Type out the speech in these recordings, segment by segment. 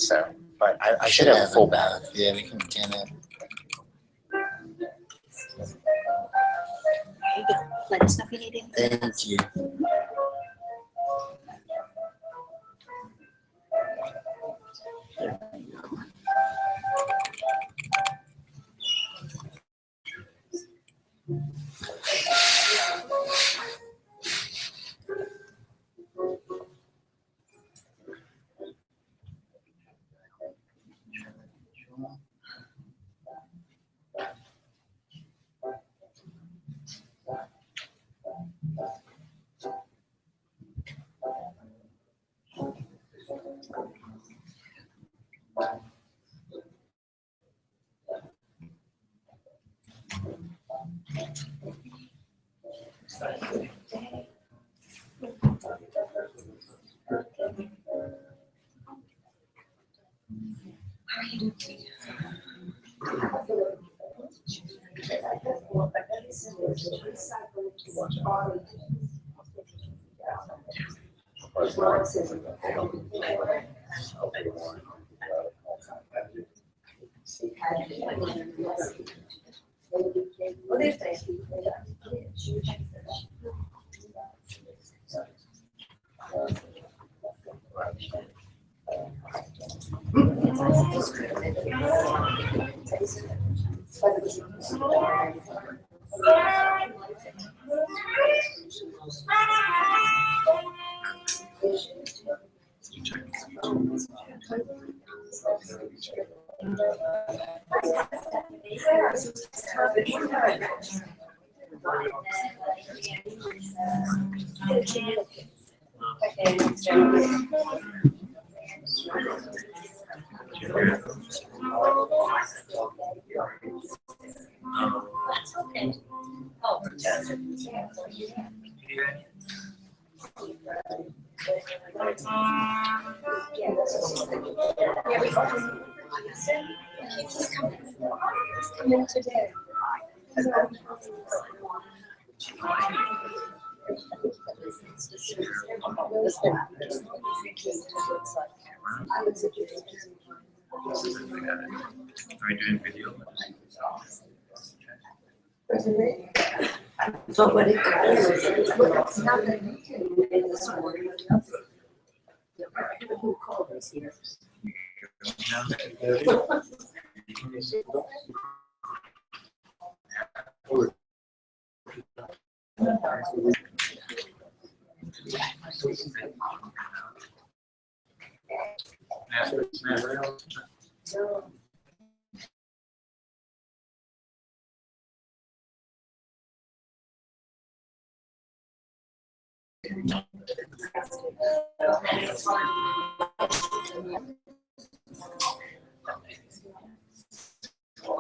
So, but I should have a full bath. Yeah, we can get it. Let us know if you need anything. Thank you. There we go. Are we doing video? But what it calls, not that you can do this morning. Who called us here?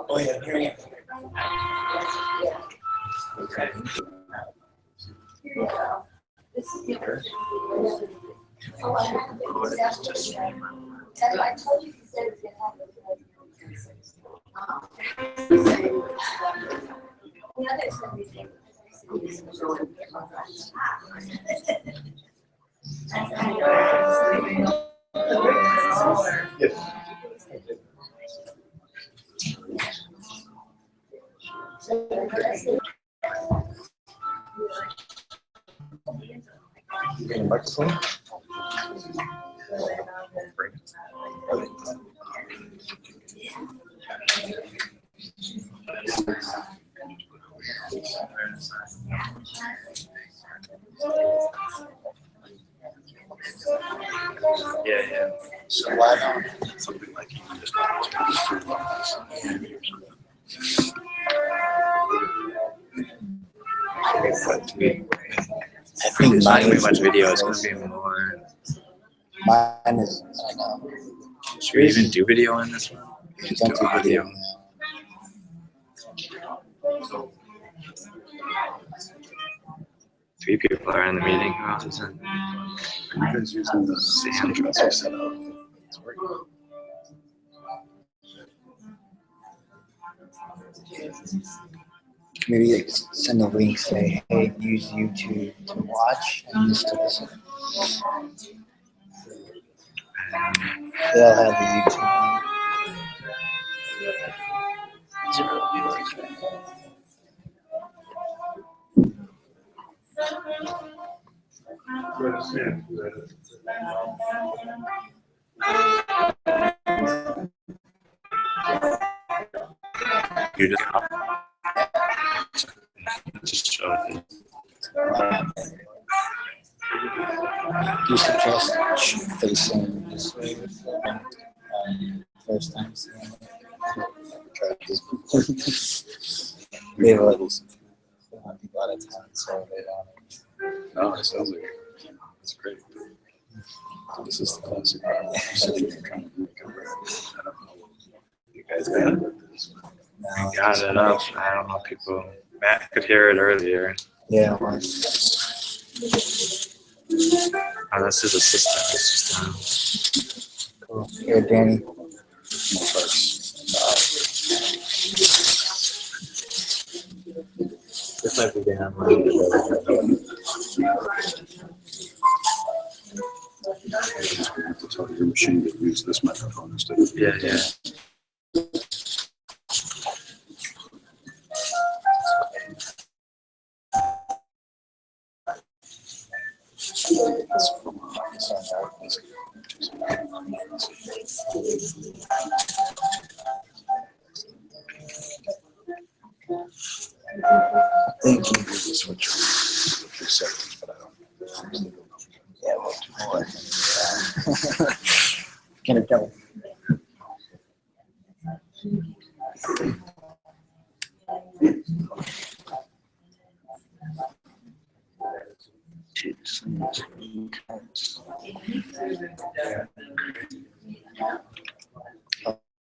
Oh yeah, here you Okay. This is the first. Oh, I have it. That's why I told you he said it's gonna happen. The other is gonna be. You getting a microphone? Yeah. So why not? Something like you can just speak to I think mine we is watch video, it's gonna be more. Mine is. I know. Should we even do video on this one? We don't do video now. Three people are in the meeting. Who else is in? You guys using the Sandra. set up? It's working. Maybe like send a link, say, hey, use YouTube to watch and just to listen. They'll have the YouTube one. Zero viewers, right? You just show it. Do you suggest facing this way with first time seeing it? Try this. We have levels. People out of town, so they don't. No, it sounds like it's great. This is the classic problem. Sitting here trying to make it work. I don't know. You guys got it. No, Got it up. I don't know if people. Matt could hear it earlier. yeah, well, Oh, that's his assistant. It's just, cool. Here, Danny. No first. this might be down. You have to tell your machine to use this microphone instead of. Yeah, yeah. It's from Thank you. switch for seconds, but I don't. Yeah, we'll do more. Get it done.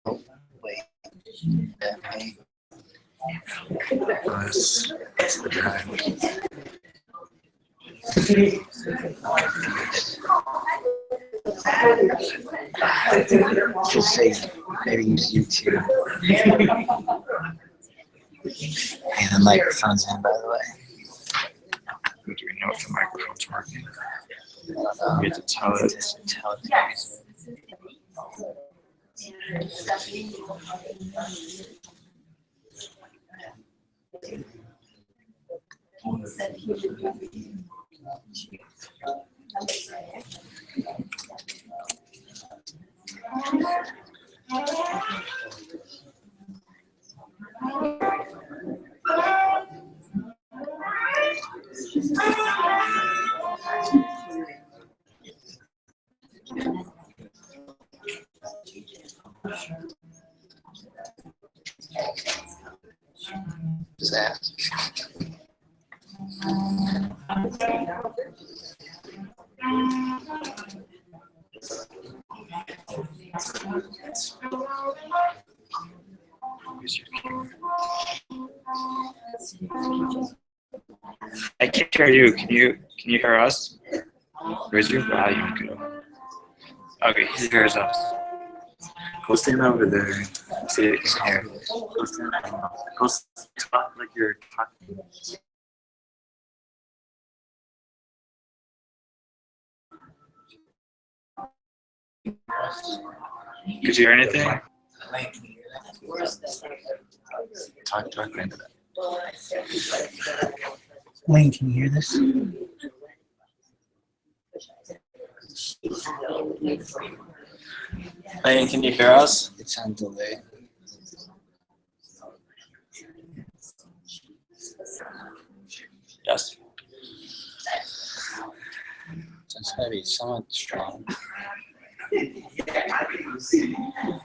Oh, wait. Yeah, hey. That's the guy. Just say, maybe use YouTube. And the microphone's in, by the way. Do we know if the microphone's working? I don't know. You have to tell it. Just tell it. Just ask. Use your camera. I can't hear you. Can you hear us? Where's your volume go? Okay, he hears us. Go stand over there. See if you can hear. Go stand over. Go talk like you're talking. Could you hear anything? Talk directly into that. Wayne, can you hear this? Lane, can you hear us? It's on delay. Yes. So it's gotta be somewhat strong.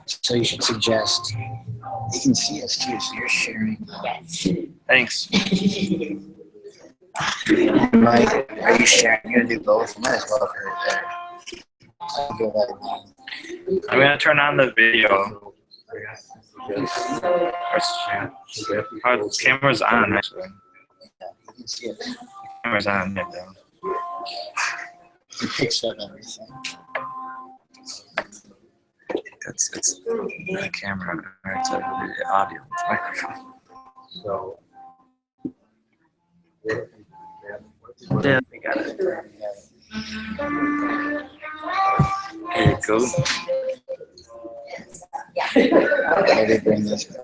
So you should suggest, you can see us too, so you're sharing. Thanks. Right? Are you sharing? You're gonna do both? Might as well for it there. I'll go like mine. I'm gonna turn on the video. Oh, the camera's on actually. Yeah, you can see it. Camera's on right now. It picks up everything. It's the camera. It's the audio. It's microphone. So. Yeah, we got it. Here you go. Maybe bring this.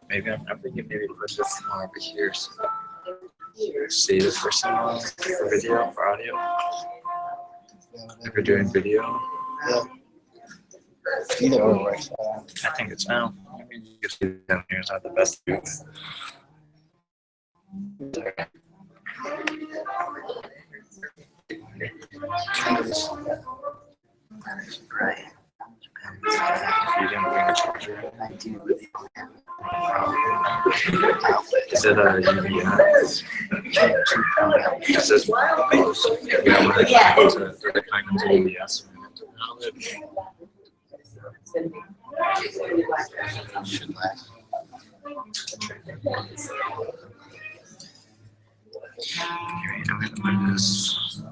Maybe I'm thinking maybe put this one over here. So save it for someone for video, for audio. If you're doing video, Either or works. I think it's now. I mean, you can see it down here. It's not the best view. Right. You didn't bring a charger. I do with the Is it a UVS? Is this yeah, when I connect to UVS. Should last. I'm gonna move this.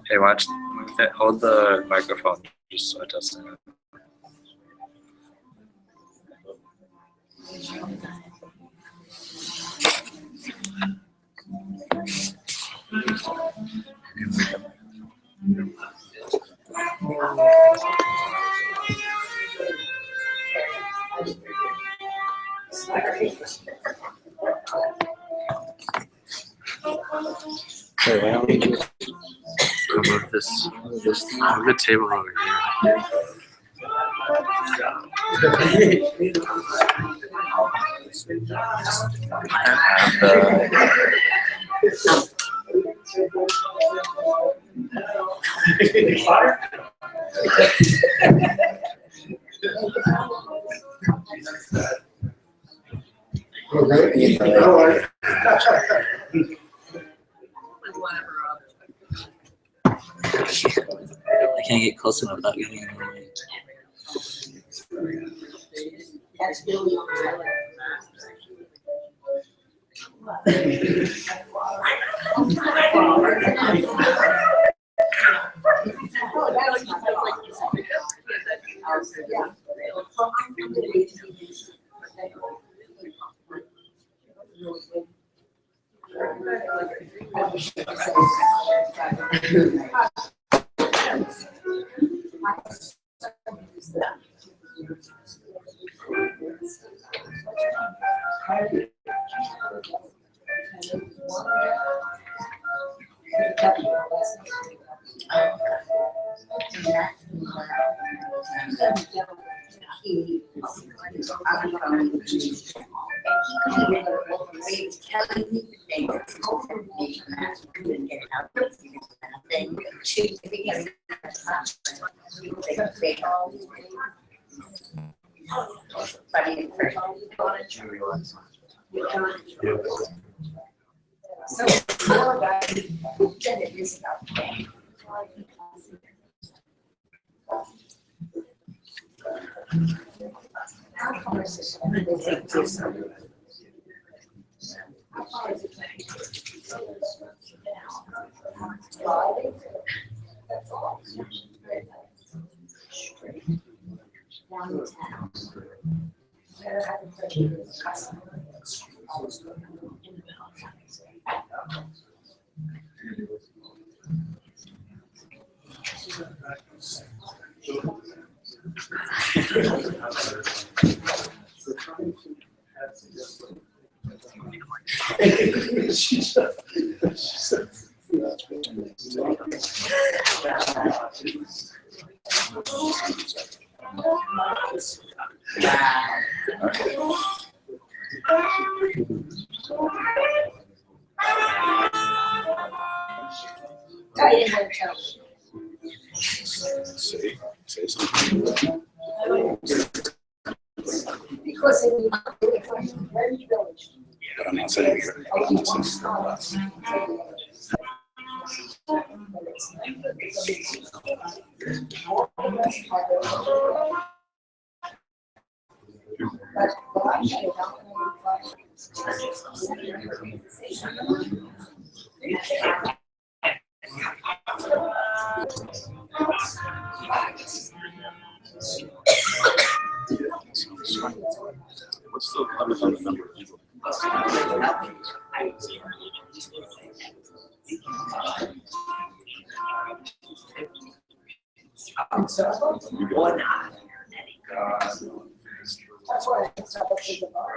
Hey, watch. Move it. Hold the microphone just so it doesn't. Hey, why don't we just Move this. move this thing? Move the table over here. I can't get close enough without getting in the way. Say something. But I'm not saying here. I'm just saying. What's the limit on the number of people? One eye. That's why it's not much of a bar.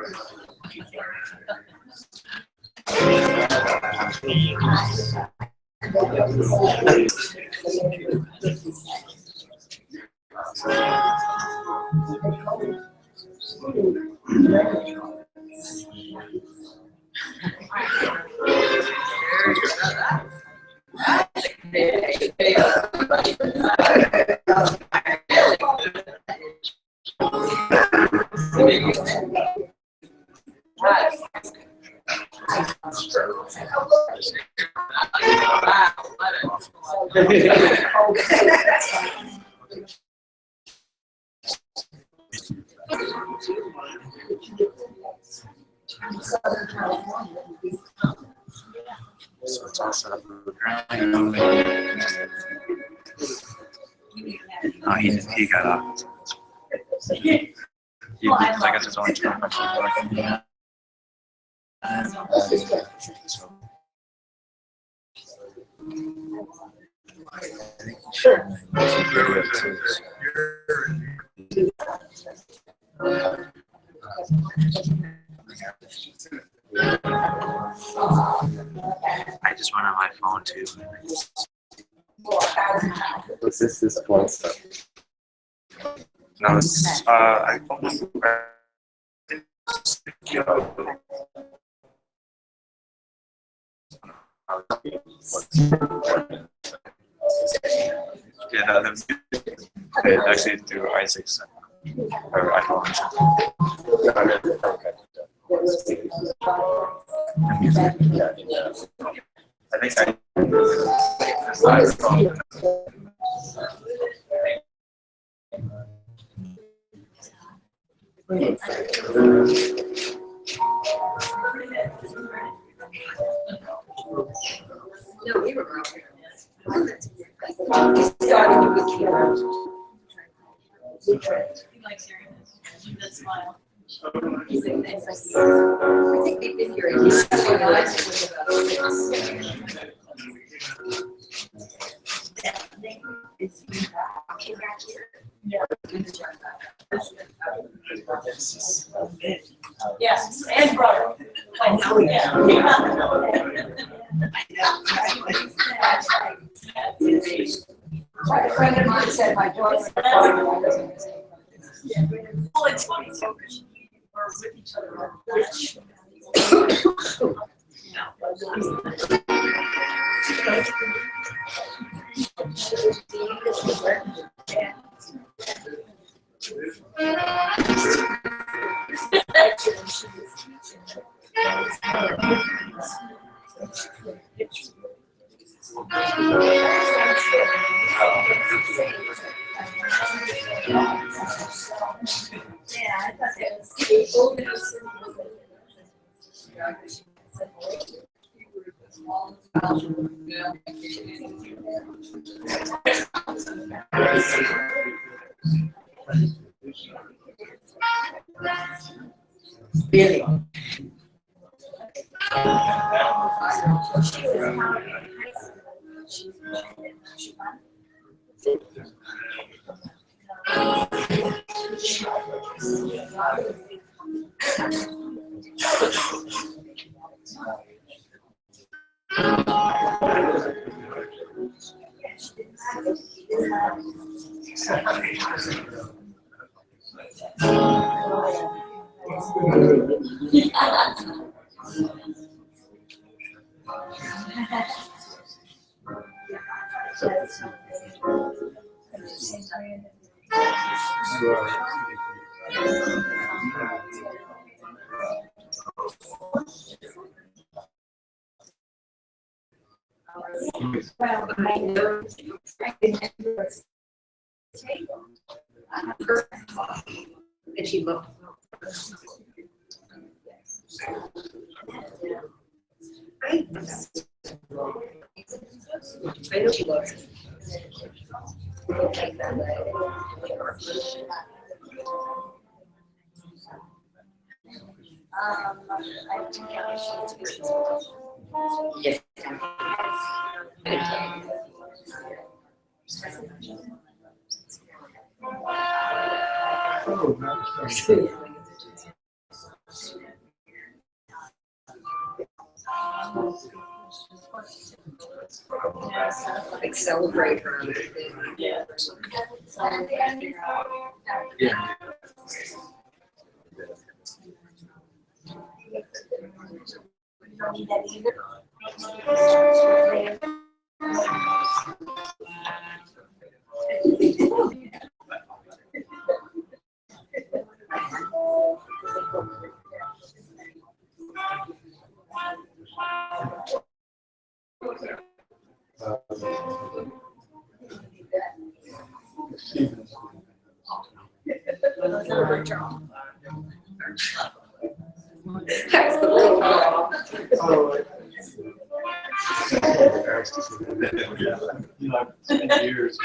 So it's also oh, he got off. Because I guess it's only 25 people. Sure. I just went on my phone too. Was this one stuff? No, it's I yeah, it actually through Isaac's or iPhone. I think No, we were around here. He likes hearing this. That smile. He's like, it's like, I think they've been here. Yes, and brother. I know, yeah. My friend of mine said my daughter. Well, it's funny too, because we're with each other. Yeah, I thought that was. Really? Well, I know. And she loved. I know she loves it. I think yes. Like celebrate her. Yeah. Yeah. You know, I've spent years.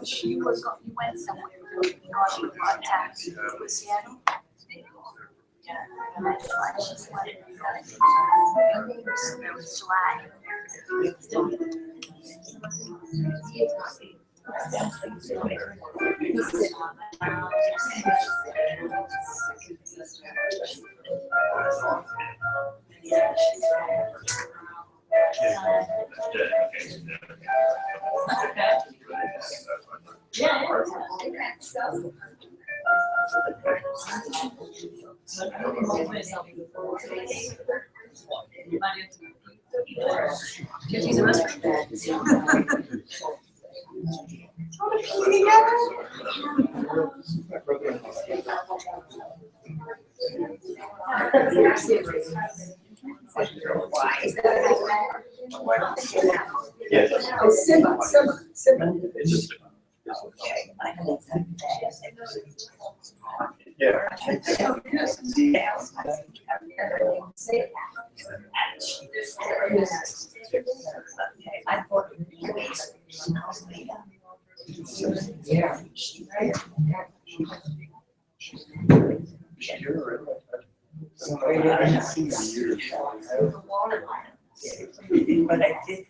She was going, we went somewhere, we went to Seattle. Yeah, and that's why she's like, it was July. Yeah. Simba. But I did.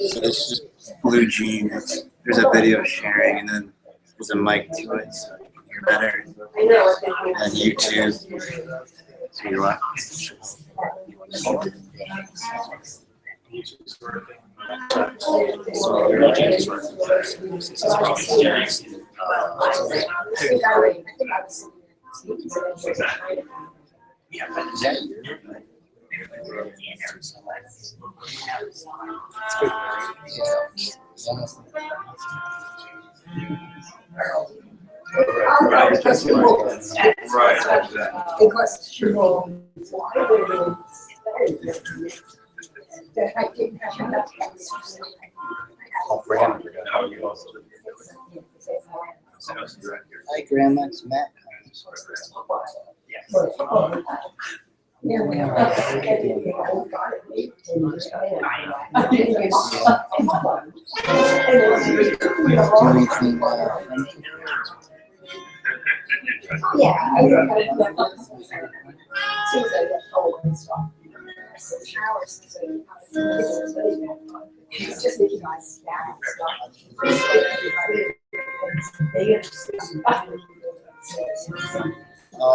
So it's just blue jeans. There's a video sharing, and then there's a mic to it, so you can hear better. And YouTube. So you watch. Hi, Grandma. It's Matt.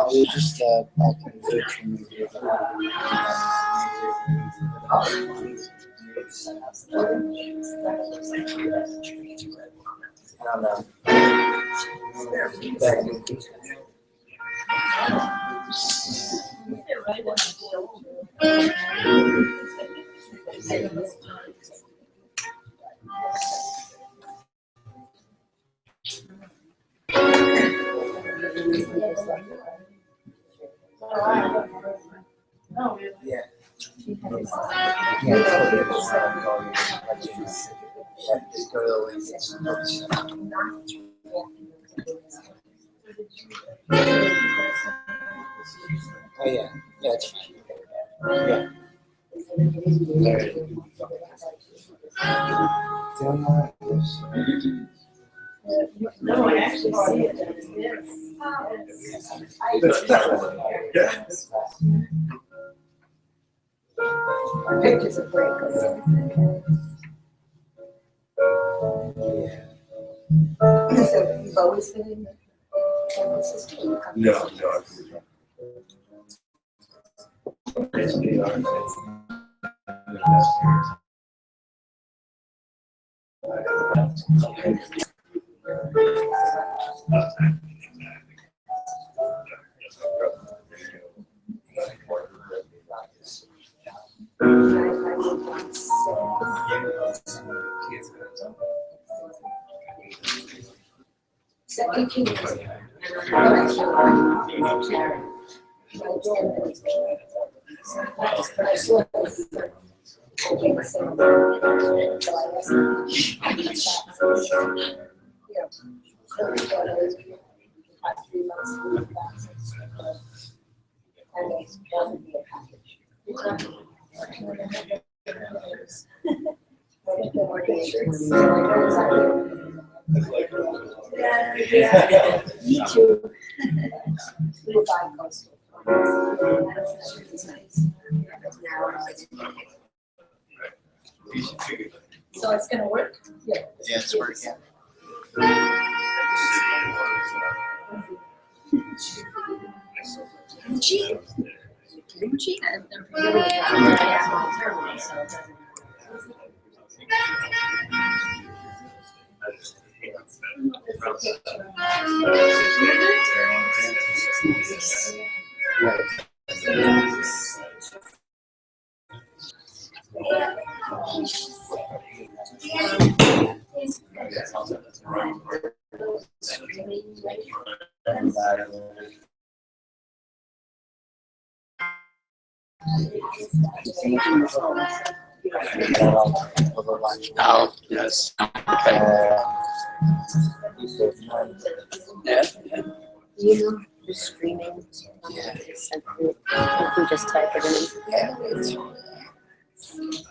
We were just back in the kitchen. I don't know. Back in the kitchen. Yeah. Just go to the link. Oh yeah, yeah, it's fine. Yeah. No, I actually see it. Pictures are great. So you've always been in San Francisco? No. Me too. So it's gonna work? Yeah. Yeah, it's working. Gucci? I've never really got so it doesn't. Oh, yes. Okay. Yeah. You know, the screaming. Yeah. If we just type it in. Yeah.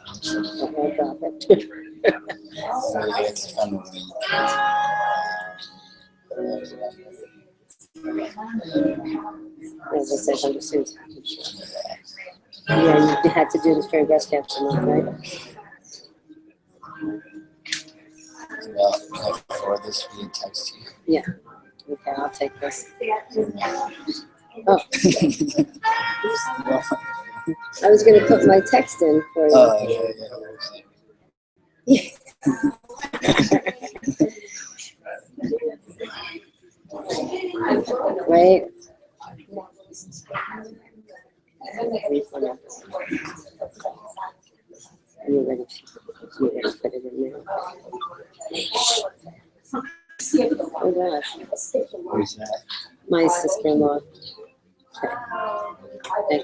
I'll drop it. It's fun week. As I said, I'm just saying. Yeah, you had to do the fairy breast cancer one, right? Well, I forward this via text to you. Yeah. Okay, I'll take this. Oh, I was gonna put my text in for you. Right? You're ready to put it in there. Oh gosh, Who's that? my sister-in-law. Okay.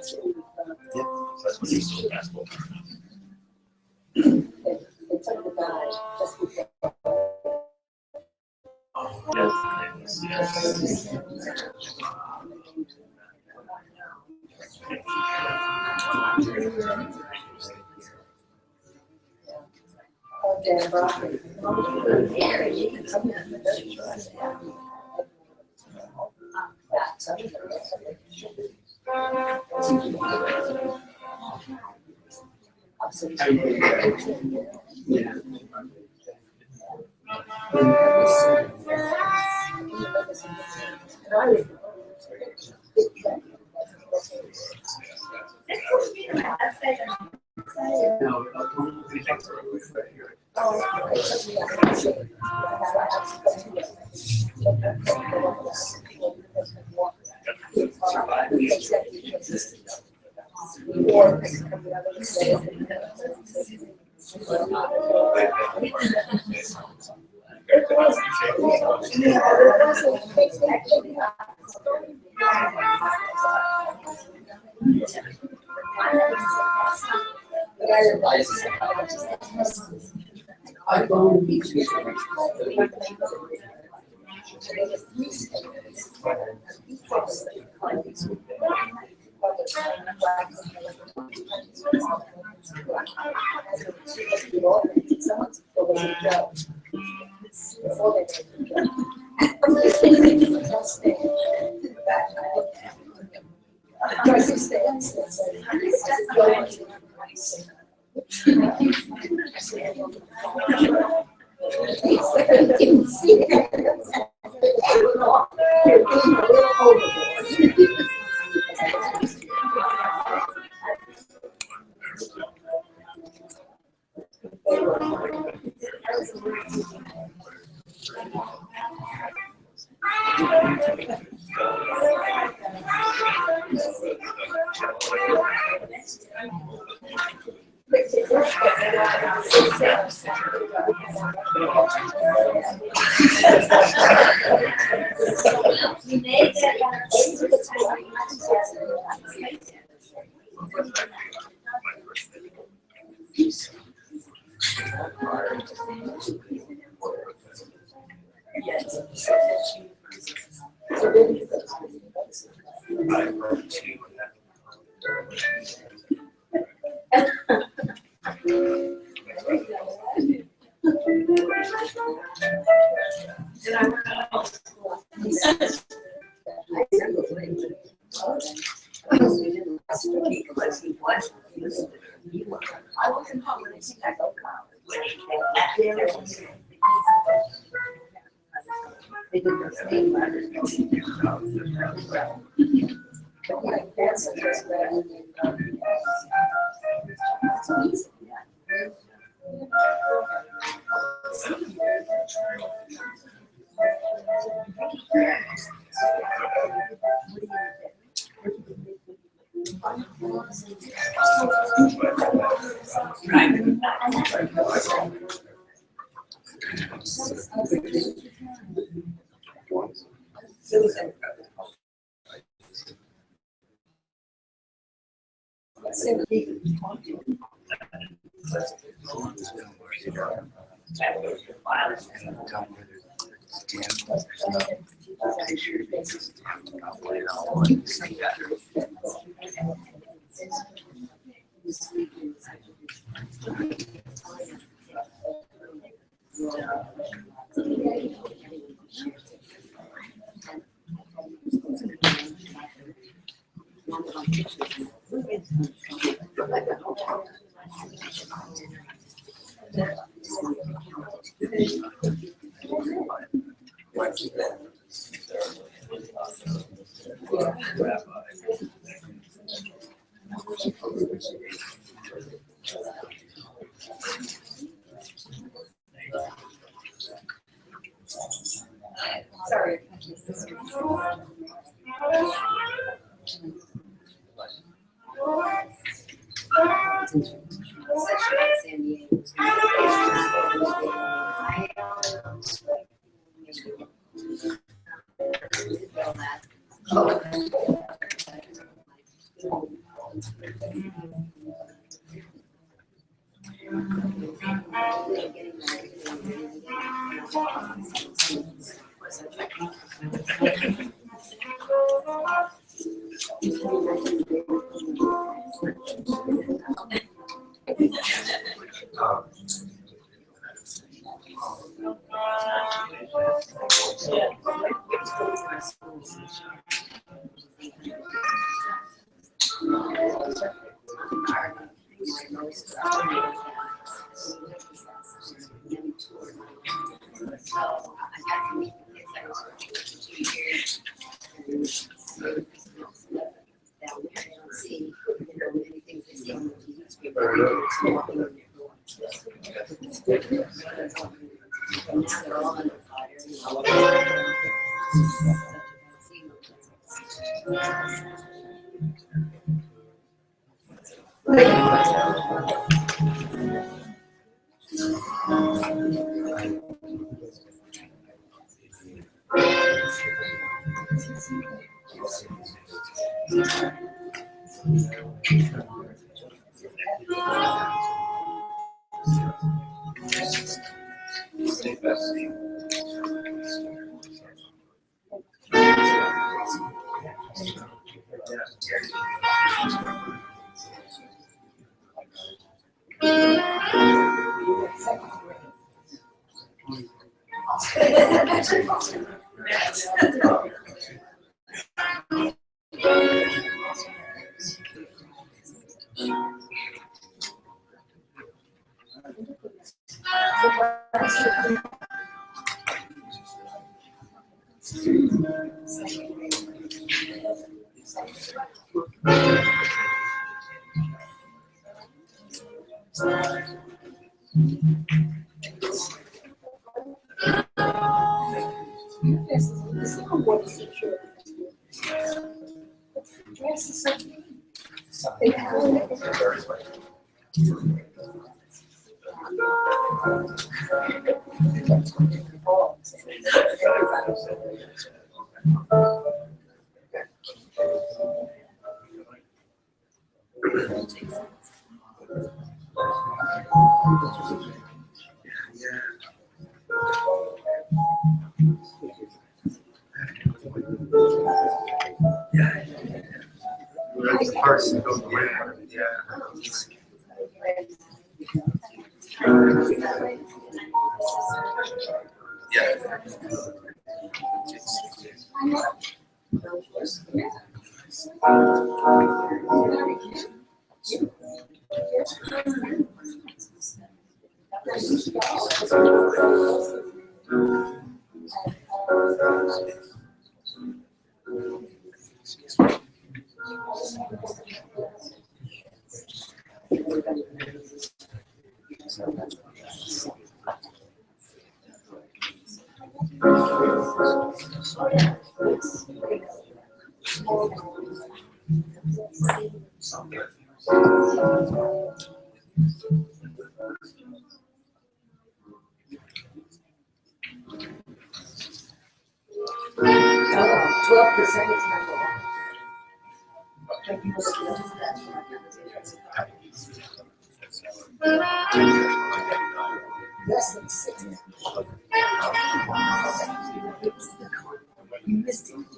Thank you. San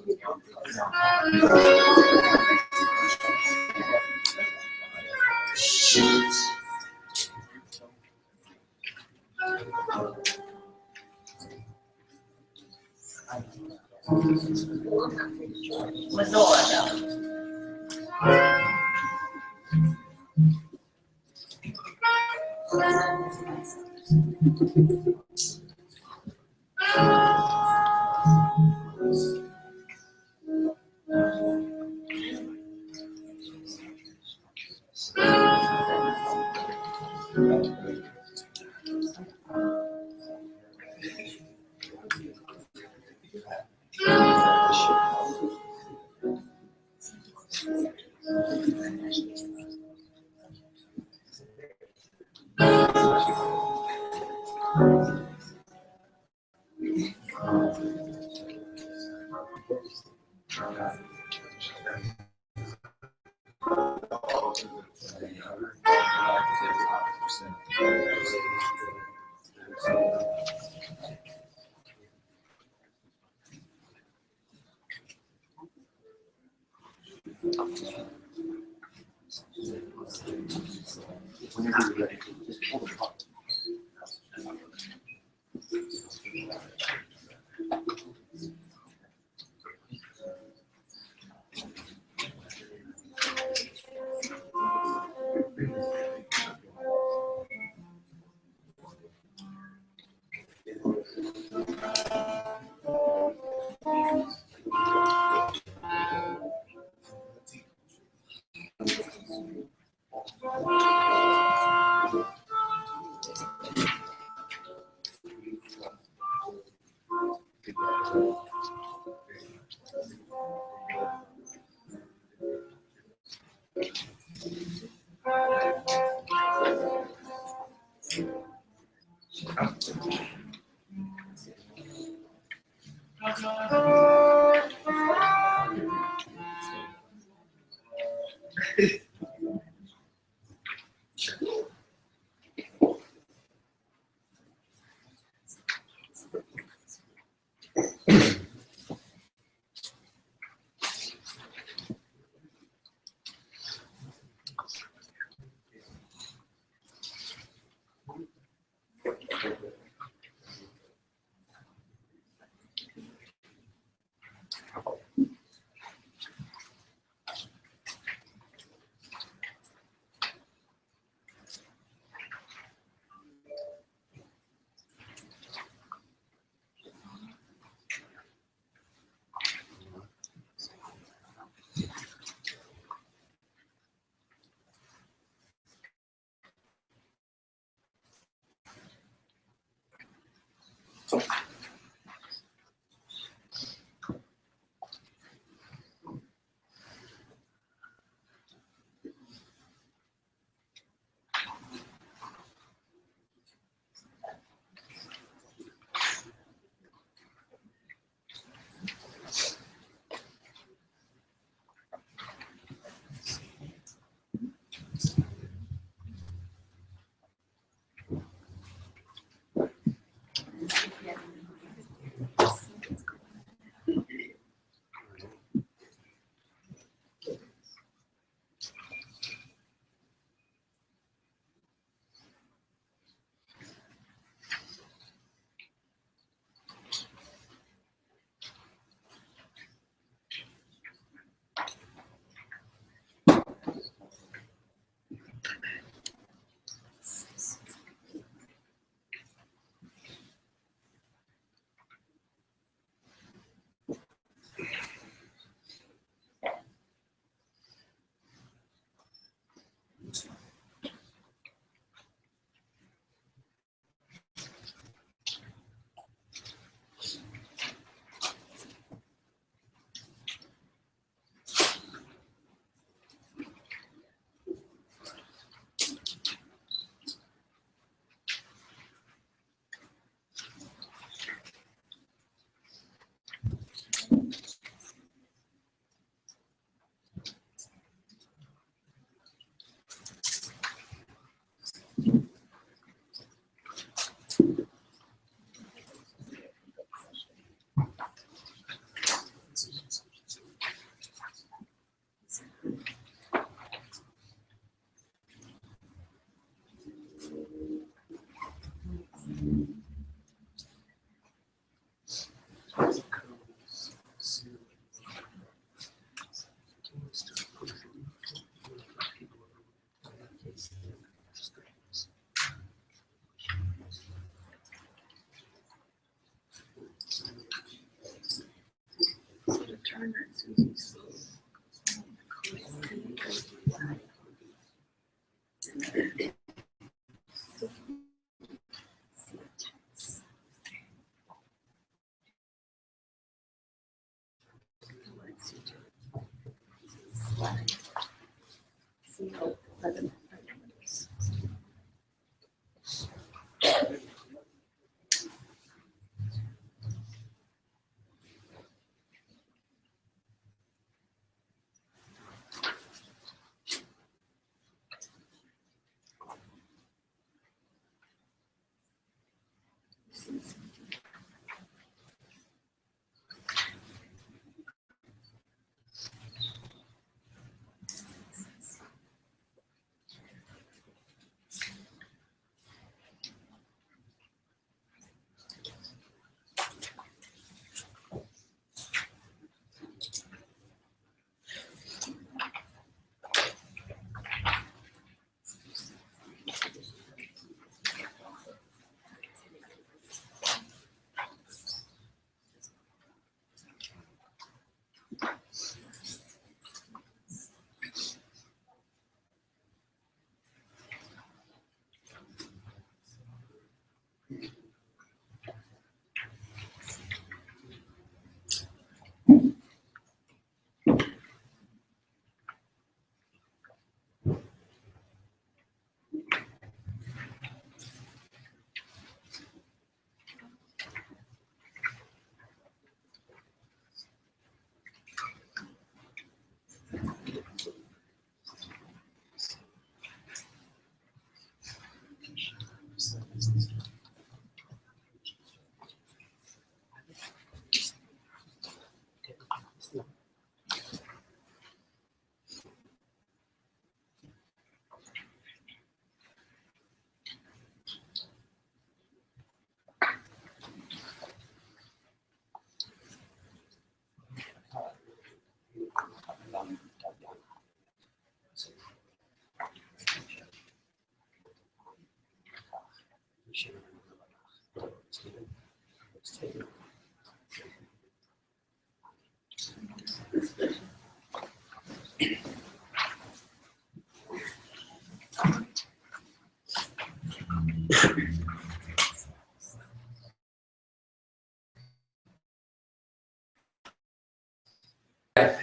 Diego. Whenever you're ready, just pull the plug.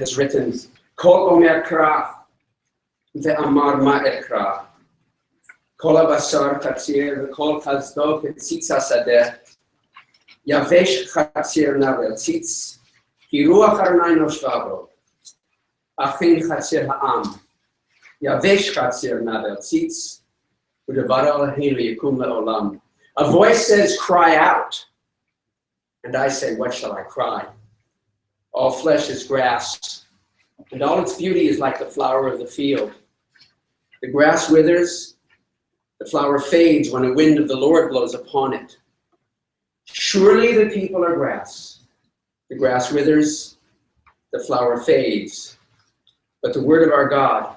has written, Kol omer kra, ve'amar ma'et kra. Kol abasar chatzir, ve'kol chazdok et tzitz hasadeh. Yavesh chatzir navel tzitz, ki ruach Adonai noshva bo. Achin chatzir ha'am. Yavesh chatzir navel tzitz, u'devar Eloheinu yakum le'olam. A voice says, cry out. And I say, what shall I cry? All flesh is grass, and all its beauty is like the flower of the field. The grass withers, the flower fades when a wind of the Lord blows upon it. Surely the people are grass. The grass withers, the flower fades, but the word of our God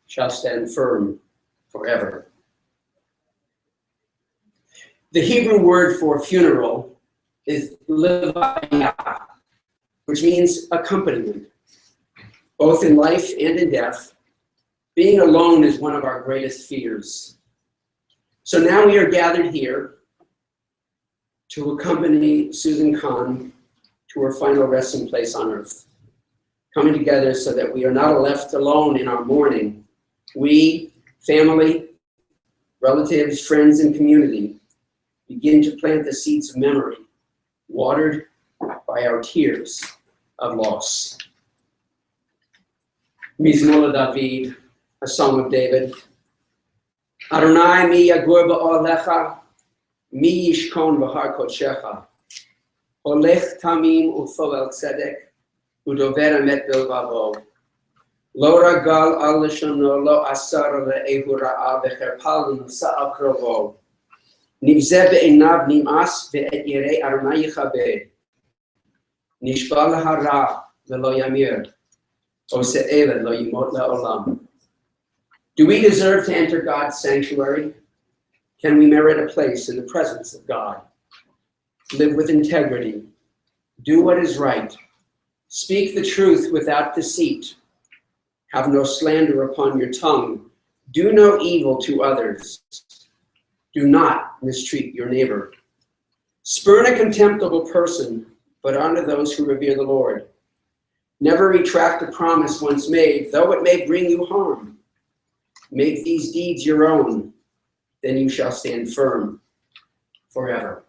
shall stand firm forever. The Hebrew word for funeral is levaya, which means accompaniment, both in life and in death. Being alone is one of our greatest fears. So now we are gathered here to accompany Susan Kahn to her final resting place on earth, coming together so that we are not left alone in our mourning. We, family, relatives, friends, and community, begin to plant the seeds of memory, watered by our tears of loss. Mizmor David, a song of David. Adonai mi yagur ba'olecha, mi yishkon b'har kodshecha. Olech tamim u'foel tzedek, u'dover emet bilvavo. Lo ragal al lishono, lo asar le'ehu ra'a, v'cherpal l'nusa'al krovo. Nivzeh be'enav nim'as, ve'et yirei Adonai yichabed. Nishba lahara v'lo yamir, o se'eled lo yimot la'olam. Do we deserve to enter God's sanctuary? Can we merit a place in the presence of God? Live with integrity. Do what is right. Speak the truth without deceit. Have no slander upon your tongue. Do no evil to others. Do not mistreat your neighbor. Spurn a contemptible person, but honor those who revere the Lord. Never retract a promise once made, though it may bring you harm. Make these deeds your own, then you shall stand firm forever.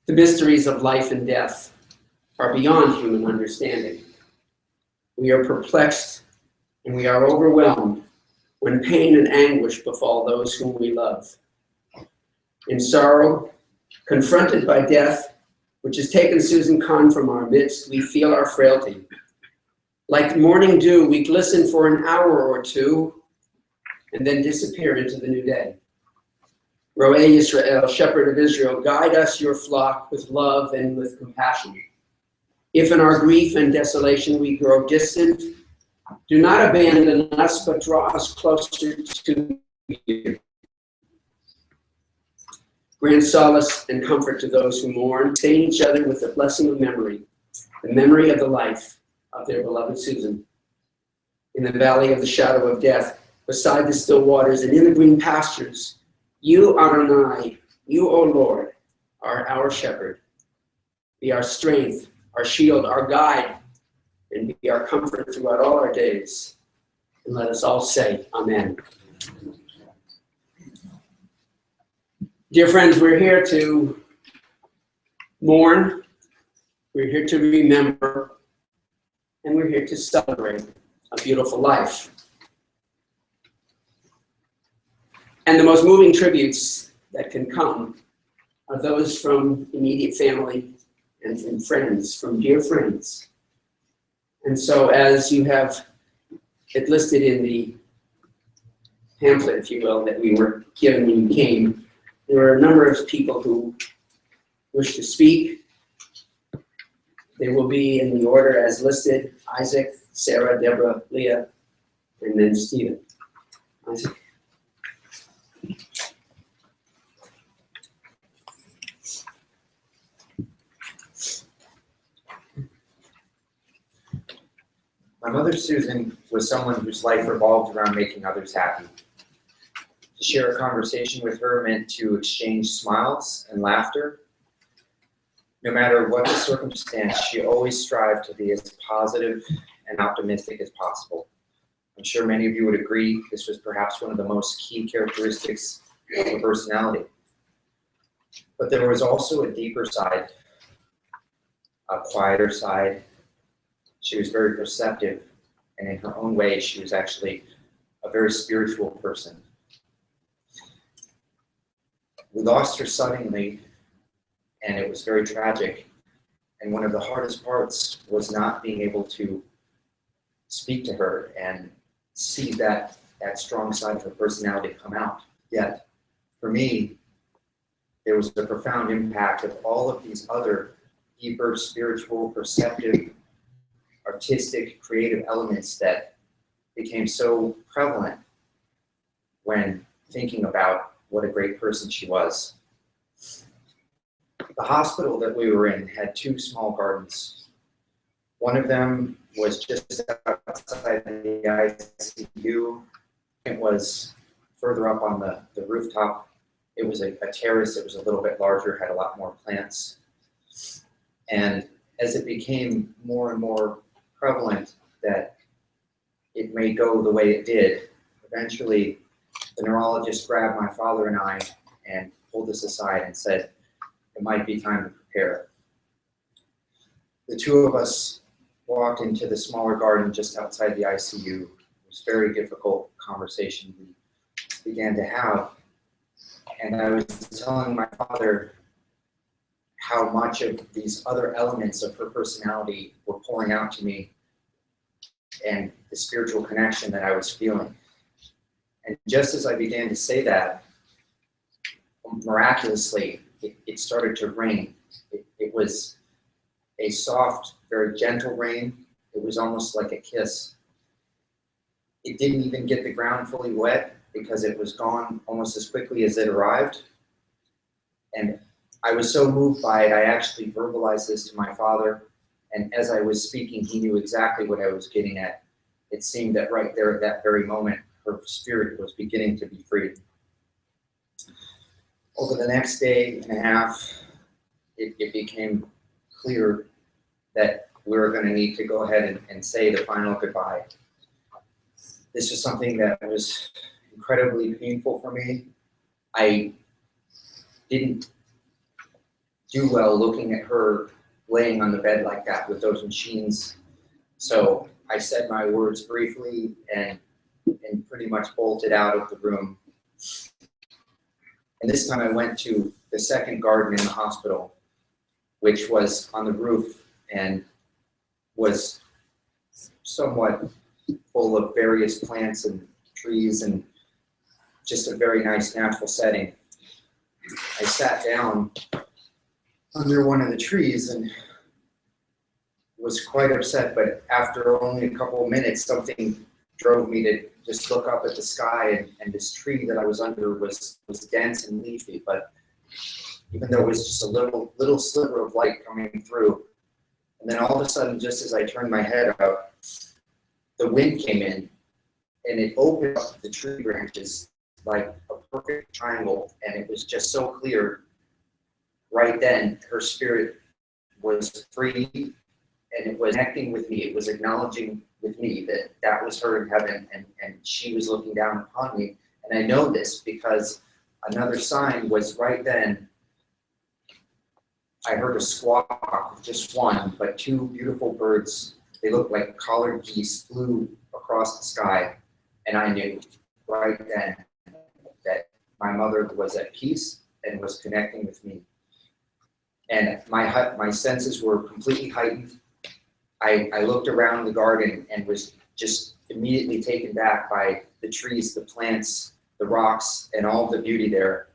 The mysteries of life and death are beyond human understanding. We are perplexed and we are overwhelmed when pain and anguish befall those whom we love. In sorrow, confronted by death, which has taken Susan Kahn from our midst, we feel our frailty. Like morning dew, we glisten for an hour or two and then disappear into the new day. Ro'eh Yisrael, shepherd of Israel, guide us, your flock, with love and with compassion. If in our grief and desolation we grow distant, do not abandon us, but draw us closer to you. Grant solace and comfort to those who mourn. Sustain each other with the blessing of memory, the memory of the life of their beloved Susan. In the valley of the shadow of death, beside the still waters and in the green pastures, you, Adonai, you, O Lord, are our shepherd. Be our strength, our shield, our guide, and be our comfort throughout all our days. And let us all say, Amen. Dear friends, we're here to mourn, we're here to remember, and we're here to celebrate a beautiful life. And the most moving tributes that can come are those from immediate family and from friends, from dear friends. And so as you have it listed in the pamphlet, if you will, that we were given when you came, there are a number of people who wish to speak. They will be in the order as listed: Isaac, Sarah, Deborah, Leah, and then Stephen. Isaac. My mother, Susan, was someone whose life revolved around making others happy. To share a conversation with her meant to exchange smiles and laughter. No matter what the circumstance, she always strived to be as positive and optimistic as possible. I'm sure many of you would agree this was perhaps one of the most key characteristics of her personality. But there was also a deeper side, a quieter side. She was very perceptive, and in her own way, she was actually a very spiritual person. We lost her suddenly, and it was very tragic. And one of the hardest parts was not being able to speak to her and see that strong side of her personality come out. Yet, for me, there was a profound impact of all of these other deeper, spiritual, perceptive, artistic, creative elements that became so prevalent when thinking about what a great person she was. The hospital that we were in had two small gardens. One of them was just outside the ICU. It was further up on the rooftop. It was a terrace. It was a little bit larger, had a lot more plants. And as it became more and more prevalent that it may go the way it did, eventually the neurologist grabbed my father and I and pulled us aside and said, it might be time to prepare. The two of us walked into the smaller garden just outside the ICU. It was a very difficult conversation we began to have. And I was telling my father how much of these other elements of her personality were pouring out to me and the spiritual connection that I was feeling. And just as I began to say that, miraculously, it started to rain. It was a soft, very gentle rain. It was almost like a kiss. It didn't even get the ground fully wet because it was gone almost as quickly as it arrived. And I was so moved by it, I actually verbalized this to my father. And as I was speaking, he knew exactly what I was getting at. It seemed that right there at that very moment, her spirit was beginning to be freed. Over the next day and a half, it became clear that we were going to need to go ahead and say the final goodbye. This was something that was incredibly painful for me. I didn't do well looking at her laying on the bed like that with those machines. So I said my words briefly and pretty much bolted out of the room. And this time I went to the second garden in the hospital, which was on the roof and was somewhat full of various plants and trees and just a very nice natural setting. I sat down under one of the trees and was quite upset, but after only a couple of minutes, something drove me to just look up at the sky, and this tree that I was under was dense and leafy, but even though it was just a little sliver of light coming through. And then all of a sudden, just as I turned my head up, the wind came in and it opened up the tree branches like a perfect triangle, and it was just so clear. Right then, her spirit was free and it was connecting with me. It was acknowledging with me that that was her in heaven, and she was looking down upon me. And I know this because another sign was right then. I heard a squawk, just one, but two beautiful birds. They looked like collared geese, flew across the sky. And I knew right then that my mother was at peace and was connecting with me. And my senses were completely heightened. I looked around the garden and was just immediately taken back by the trees, the plants, the rocks, and all the beauty there.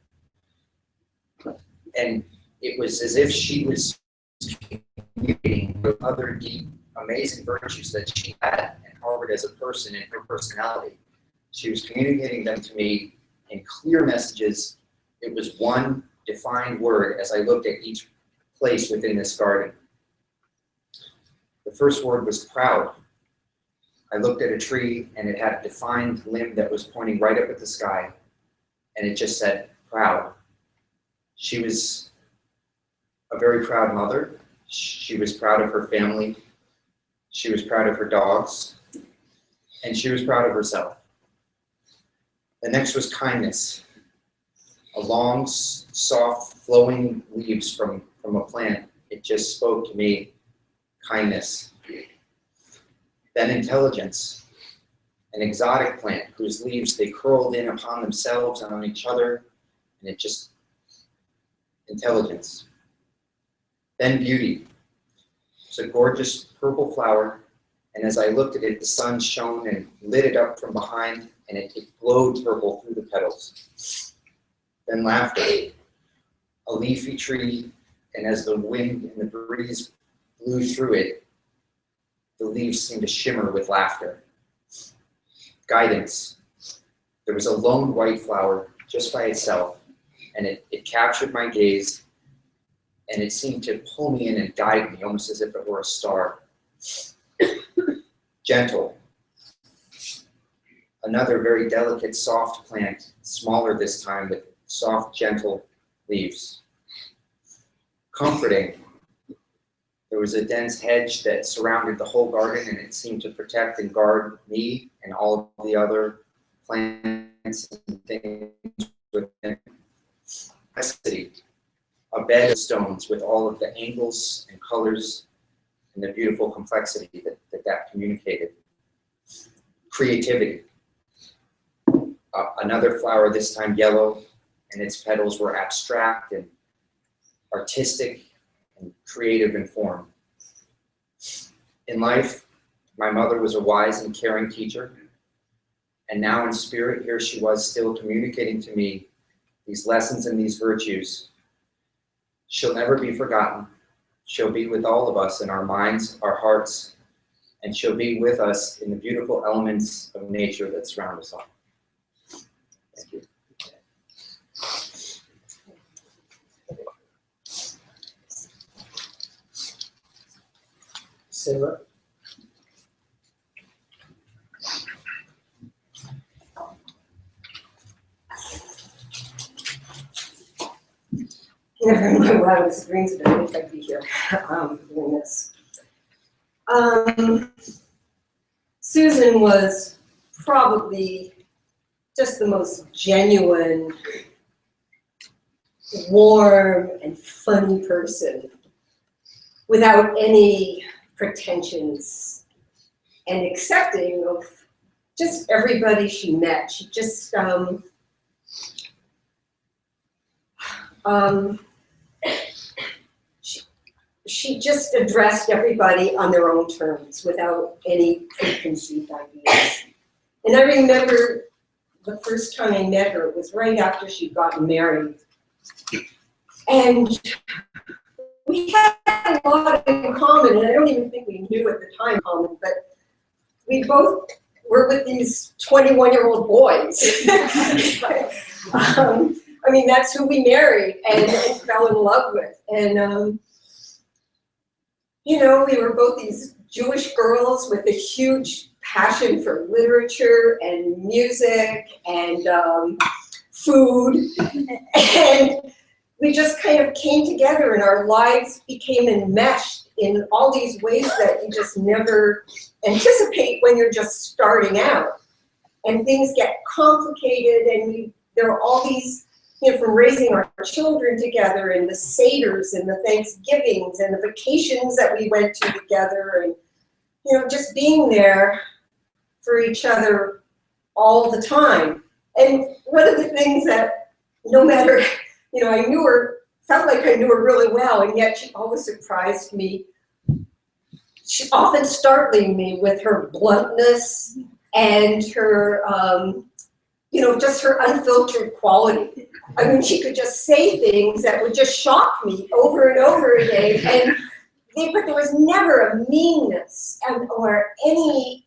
And it was as if she was communicating with other deep, amazing virtues that she had and harbored as a person in her personality. She was communicating them to me in clear messages. It was one defined word as I looked at each place within this garden. The first word was proud. I looked at a tree and it had a defined limb that was pointing right up at the sky, and it just said proud. She was a very proud mother. She was proud of her family. She was proud of her dogs, and she was proud of herself. The next was kindness. A long, soft, flowing leaves from a plant. It just spoke to me, kindness. Then intelligence. An exotic plant whose leaves they curled in upon themselves and on each other, and it just, intelligence. Then beauty. It's a gorgeous purple flower, and as I looked at it, the sun shone and lit it up from behind, and it glowed purple through the petals. Then laughter. A leafy tree, and as the wind and the breeze blew through it, the leaves seemed to shimmer with laughter. Guidance. There was a lone white flower just by itself, and it captured my gaze, and it seemed to pull me in and guide me, almost as if it were a star. Gentle. Another very delicate, soft plant, smaller this time, with soft, gentle leaves. Comforting. There was a dense hedge that surrounded the whole garden, and it seemed to protect and guard me and all of the other plants and things within. Complexity. A bed of stones with all of the angles and colors and the beautiful complexity that communicated. Creativity. Another flower, this time yellow, and its petals were abstract and artistic and creative in form. In life, my mother was a wise and caring teacher, and now in spirit, here she was still communicating to me these lessons and these virtues. She'll never be forgotten. She'll be with all of us in our minds, our hearts, and she'll be with us in the beautiful elements of nature that surround us all. Thank you. Sarah? Never in my wildest dreams did I think I'd be here doing this. Susan was probably just the most genuine, warm, and funny person without any pretensions and accepting of just everybody she met. She just, she just addressed everybody on their own terms without any preconceived ideas. And I remember the first time I met her, it was right after she'd gotten married. And we had a lot in common, and I don't even think we knew at the time common, but we both were with these 21-year-old boys. I mean, that's who we married and fell in love with. And, you know, we were both these Jewish girls with a huge passion for literature and music and food. And we just kind of came together and our lives became enmeshed in all these ways that you just never anticipate when you're just starting out. And things get complicated, and there are all these, you know, from raising our children together and the Seders and the Thanksgivings and the vacations that we went to together, and, you know, just being there for each other all the time. And one of the things that, no matter, you know, I knew her, felt like I knew her really well, and yet she always surprised me. She often startling me with her bluntness and her, you know, just her unfiltered quality. I mean, she could just say things that would just shock me over and over again. But there was never a meanness or any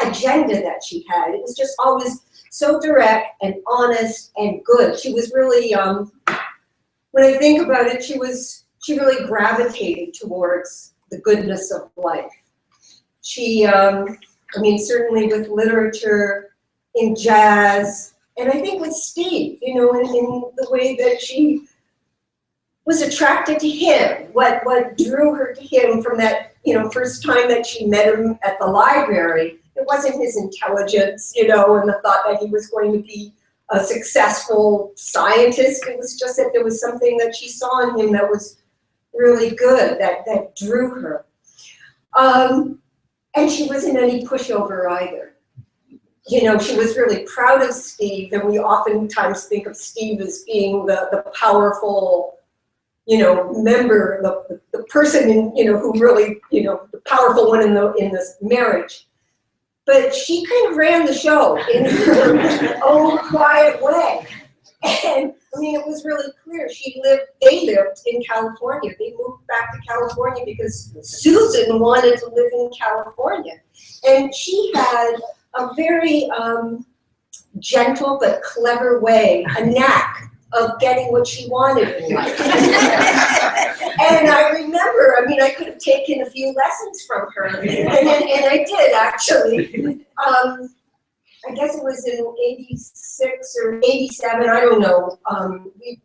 agenda that she had. It was just always so direct and honest and good. She was really, when I think about it, she really gravitated towards the goodness of life. She, I mean, certainly with literature, in jazz, and I think with Steve, you know, in the way that she was attracted to him, what drew her to him from that, you know, first time that she met him at the library. It wasn't his intelligence, you know, and the thought that he was going to be a successful scientist. It was just that there was something that she saw in him that was really good, that drew her. And she wasn't any pushover either. You know, she was really proud of Steve, and we oftentimes think of Steve as being the powerful, you know, member, the person in, you know, who really, you know, the powerful one in this marriage. But she kind of ran the show in her own quiet way. And I mean, it was really clear. They lived in California. They moved back to California because Susan wanted to live in California. And she had a very gentle but clever way, a knack of getting what she wanted in life. And I remember, I mean, I could have taken a few lessons from her, and I did actually. I guess it was in 86 or 87, I don't know.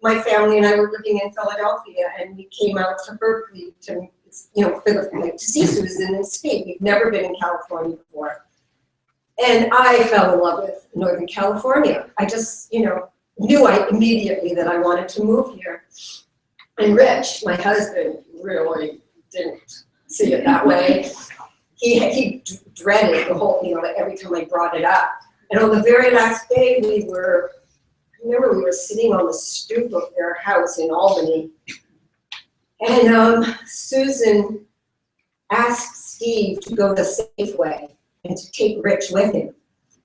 My family and I were living in Philadelphia, and we came out to Berkeley to, you know, to see Susan and Steve. We'd never been in California before. And I fell in love with Northern California. I just, you know, knew immediately that I wanted to move here. And Rich, my husband, really didn't see it that way. He dreaded the whole, you know, every time I brought it up. And on the very last day, I remember we were sitting on the stoop of their house in Albany. And Susan asked Steve to go to Safeway and to take Rich with him.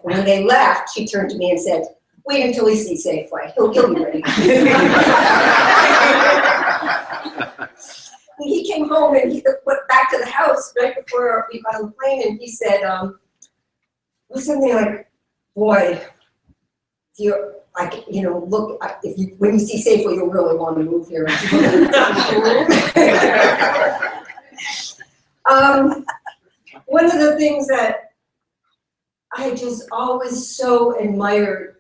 And when they left, she turned to me and said, "Wait until we see Safeway. He'll be ready." And he came home and he went back to the house right before we got on the plane, and he said, it was something like, "Boy, if you, like, you know, look, when you see Safeway, you'll really want to move here." One of the things that I just always so admired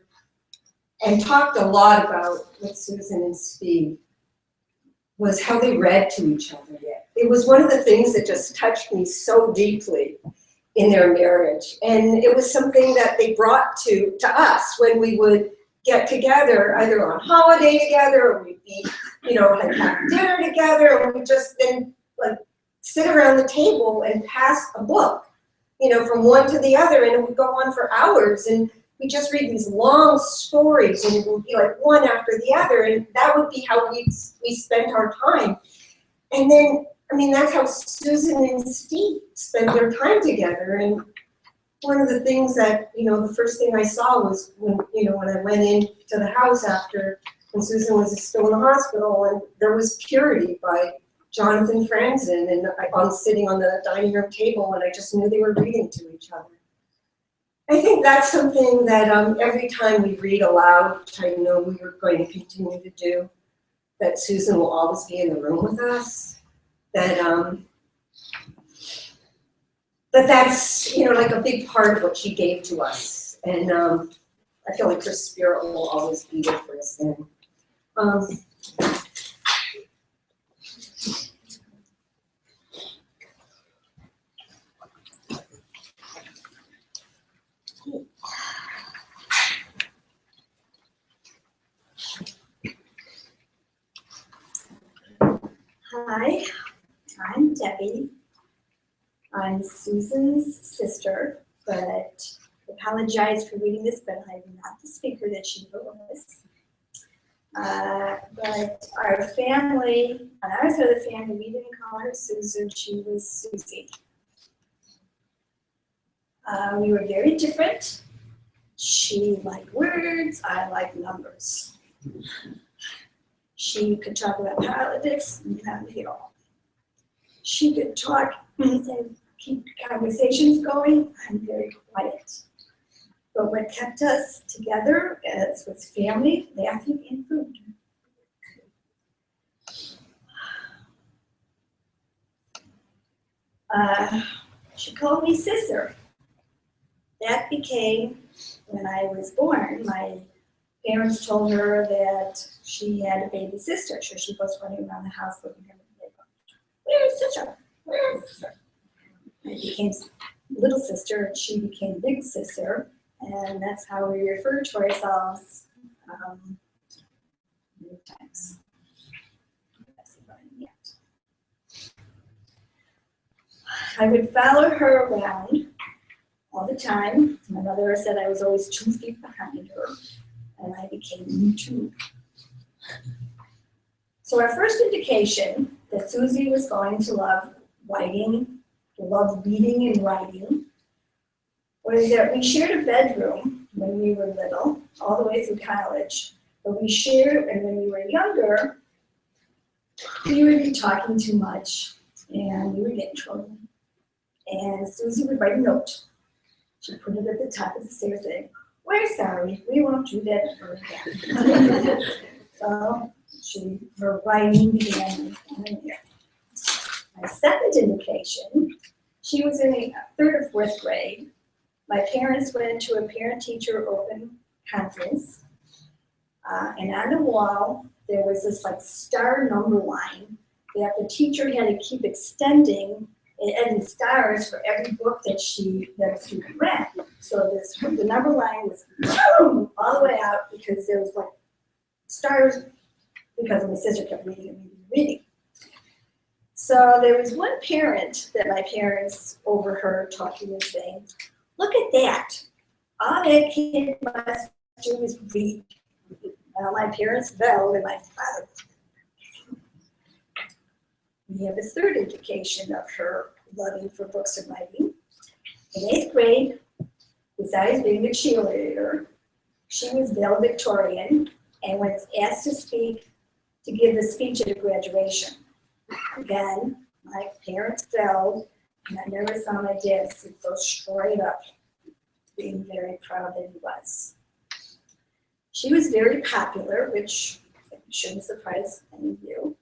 and talked a lot about with Susan and Steve was how they read to each other. It was one of the things that just touched me so deeply in their marriage. And it was something that they brought to us when we would get together, either on holiday together, or we'd be, you know, like have dinner together, and we'd just then like sit around the table and pass a book, you know, from one to the other, and it would go on for hours. And we just read these long stories, and it would be like one after the other, and that would be how we spent our time. And then, I mean, that's how Susan and Steve spent their time together. And one of the things that, you know, the first thing I saw was when I went into the house after, when Susan was still in the hospital, and there was Purity by Jonathan Franzen, and I'm sitting on the dining room table, and I just knew they were reading to each other. I think that's something that every time we read aloud, which I know we are going to continue to do, that Susan will always be in the room with us, that's, you know, like a big part of what she gave to us. And I feel like her spirit will always be with us then. Hi, I'm Debbie. I'm Susan's sister, but I apologize for reading this, but I'm not the speaker that she was. But our family, on our side of the family, we didn't call her Susan, she was Susie. We were very different. She liked words, I liked numbers. She could talk about politics, not me at all. She could talk and keep conversations going. I'm very quiet. But what kept us together was family, laughing, and food. She called me sister. That became, when I was born, my parents told her that she had a baby sister, so she was running around the house looking at the baby. Where's sister? Where's sister? I became little sister, and she became big sister, and that's how we refer to ourselves many times. I would follow her around all the time. My mother said I was always 2 feet behind her, and I became me too. So our first indication that Susie was going to love reading and writing, was that we shared a bedroom when we were little, all the way through college. But we shared, and when we were younger, we would be talking too much, and we would get in trouble. And Susie would write a note. She'd put it at the top of the stairs saying, "We're sorry, we won't do that ever again." So her writing began there. My second indication, she was in the 3rd or 4th grade. My parents went to a parent-teacher open conference, and on the wall there was this like star number line that the teacher had to keep extending and stars for every book that the student read. So the number line was all the way out because there was like stars because my sister kept reading and reading and reading. So there was one parent that my parents overheard talking and saying, "Look at that. All that kid must do is read." Well, my parents fell and my father. We have a third indication of her loving for books and writing. In 8th grade, besides being a cheerleader, she was valedictorian and was asked to give the speech at a graduation. Again, my parents fell, and I never saw my dad sit so straight up, being very proud that he was. She was very popular, which shouldn't surprise any of you.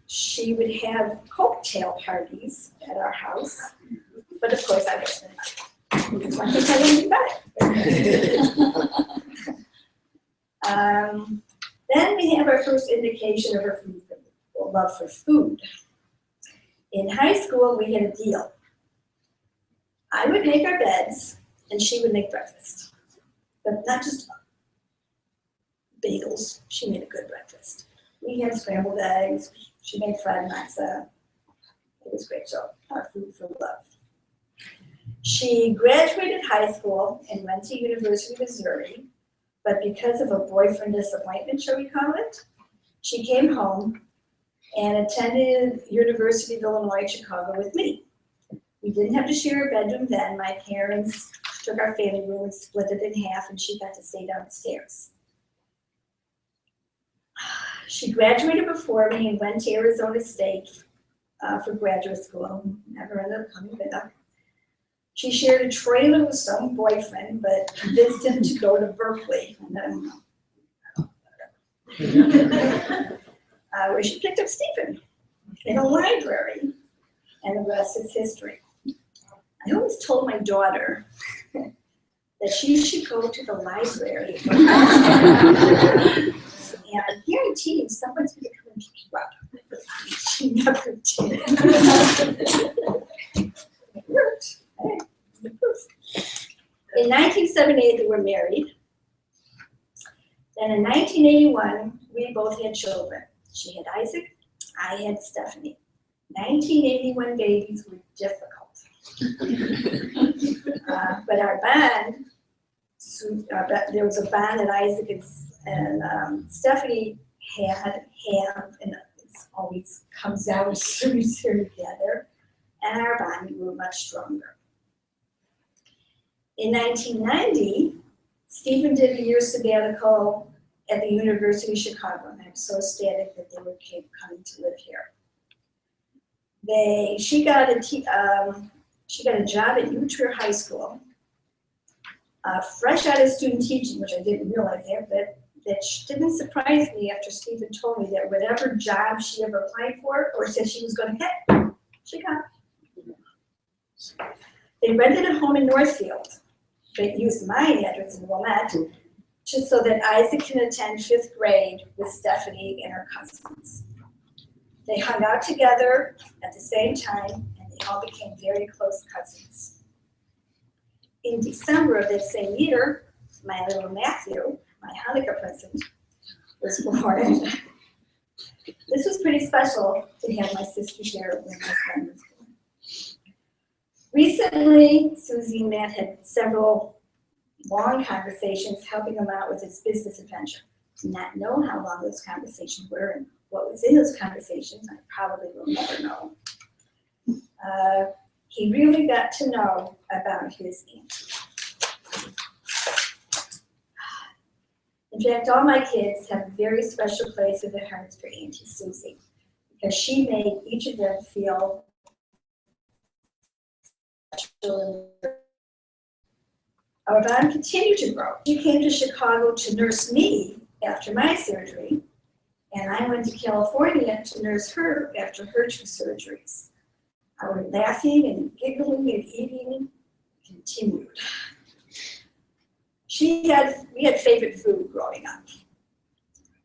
She would have cocktail parties at our house, but of course I wasn't invited because I think I didn't invite. Then we have our first indication of her love for food. In high school, we had a deal. I would make our beds, and she would make breakfast, but not just bagels. She made a good breakfast. We had scrambled eggs. She made fried matzah. It was great. So our food for love. She graduated high school and went to University of Missouri, but because of a boyfriend disappointment, shall we call it, she came home and attended University of Illinois Chicago with me. We didn't have to share a bedroom then. My parents took our family room and split it in half, and she got to stay downstairs. She graduated before me and went to Arizona State for graduate school. Never ended up coming back. She shared a trailer with some boyfriend, but convinced him to go to Berkeley. And then, where she picked up Stephen in a library, and the rest is history. I always told my daughter that she should go to the library. And I guarantee you someone's going to come and pick you up. She never did. It worked. Hey, the proof. In 1978, they were married. Then in 1981, we both had children. She had Isaac, I had Stephanie. 1981 babies were difficult. But our bond, there was a bond that Isaac and Stephanie have, and it always comes out as soon as they're together, and our bond grew much stronger. In 1990, Stephen did a year sabbatical at the University of Chicago, and I'm so ecstatic that they were coming to live here. She got a job at Utah High School, fresh out of student teaching, which I didn't realize that didn't surprise me after Stephen told me that whatever job she ever applied for or said she was going to get, she got. They rented a home in Northfield. They used my address in Wilmette just so that Isaac can attend 5th grade with Stephanie and her cousins. They hung out together at the same time, and they all became very close cousins. In December of that same year, my little Matthew, my Hanukkah present, was born. This was pretty special to have my sister here when my son was born. Recently, Susie and Matt had several long conversations helping him out with his business adventure. Do not know how long those conversations were and what was in those conversations. I probably will never know. He really got to know about his auntie. In fact, all my kids have a very special place in their hearts for Auntie Susie because she made each of them feel special. Our bond continued to grow. She came to Chicago to nurse me after my surgery, and I went to California to nurse her after her 2 surgeries. Our laughing and giggling and eating continued. We had favorite food growing up.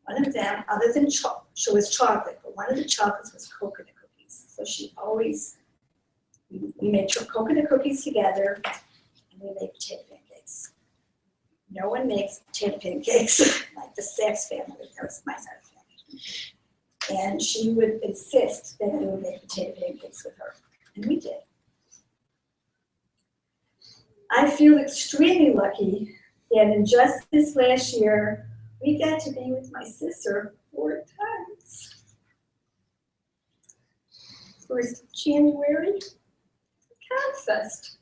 One of them, other than was chocolate, but one of the chocolates was coconut cookies. So we made coconut cookies together, and we made potato pancakes. No one makes potato pancakes like the Sachs family. That was my side of the family. And she would insist that we would make potato pancakes with her, and we did. I feel extremely lucky that in just this last year, we got to be with my sister 4 times. First January, Confest,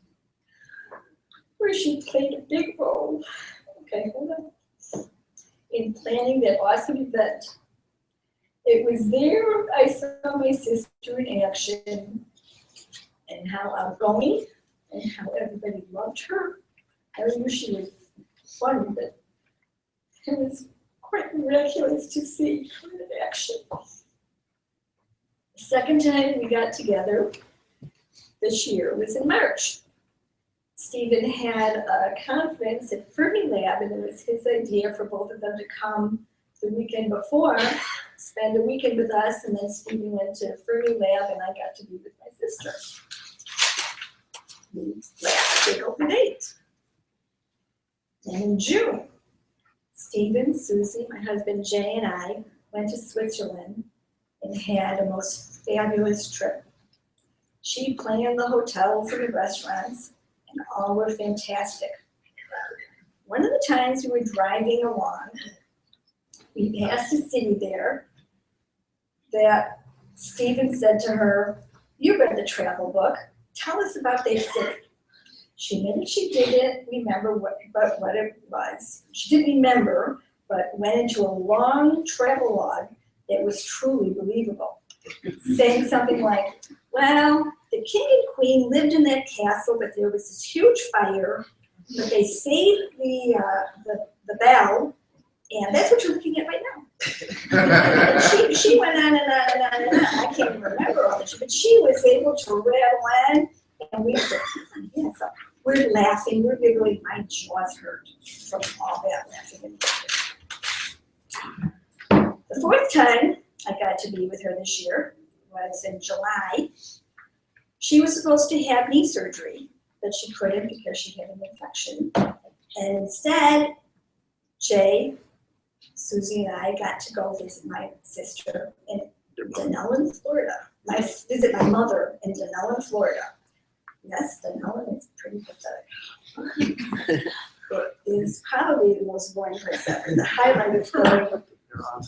where she played a big role, in planning that awesome event. It was there I saw my sister in action and how outgoing and how everybody loved her. I knew she was fun, but it was quite miraculous to see her in action. The second time we got together this year was in March. Stephen had a conference at Fermilab, and it was his idea for both of them to come the weekend before, spend a weekend with us, and then Stephen went to Fermilab, and I got to be with my sister. We laughed big open date. And in June, Stephen, Susie, my husband Jay, and I went to Switzerland and had a most fabulous trip. She planned the hotels and the restaurants, and all were fantastic. One of the times we were driving along, we passed a city there that Stephen said to her, "You read the travel book. Tell us about that city." She admitted she didn't remember what it was. She didn't remember, but went into a long travel log that was truly believable, saying something like, "Well, the king and queen lived in that castle, but there was this huge fire, but they saved the bell, and that's what you're looking at right now." And she went on and on and on and on. I can't remember all this, but she was able to rattle on, and we said, yeah, so we're laughing, we're giggling. My jaws hurt from all that laughing and giggling. The 4th time I got to be with her this year was in July. She was supposed to have knee surgery, but she couldn't because she had an infection. And instead, Jay, Susie, and I got to go visit my sister in Denellen, Florida. Visit my mother in Denellen, Florida. Yes, Denellen is pretty pathetic. It is probably the most boring place ever. The highlight is going. Oh,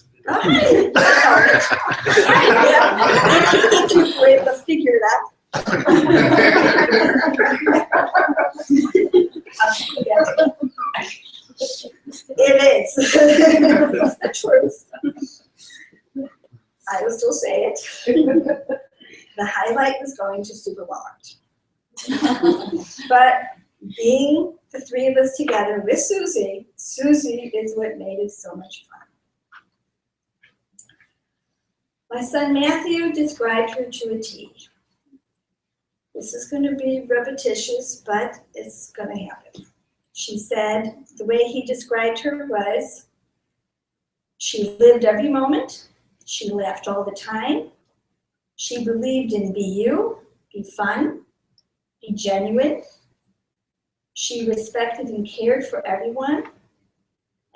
hey! Yeah, you were able to figure it out. It is. It's the truth. I will still say it. The highlight was going to Super Walmart. But being the three of us together with Susie is what made it so much fun. My son Matthew described her to a T. This is going to be repetitious, but it's going to happen. She said the way he described her was, she lived every moment, she laughed all the time, she believed in be you, be fun, be genuine, she respected and cared for everyone,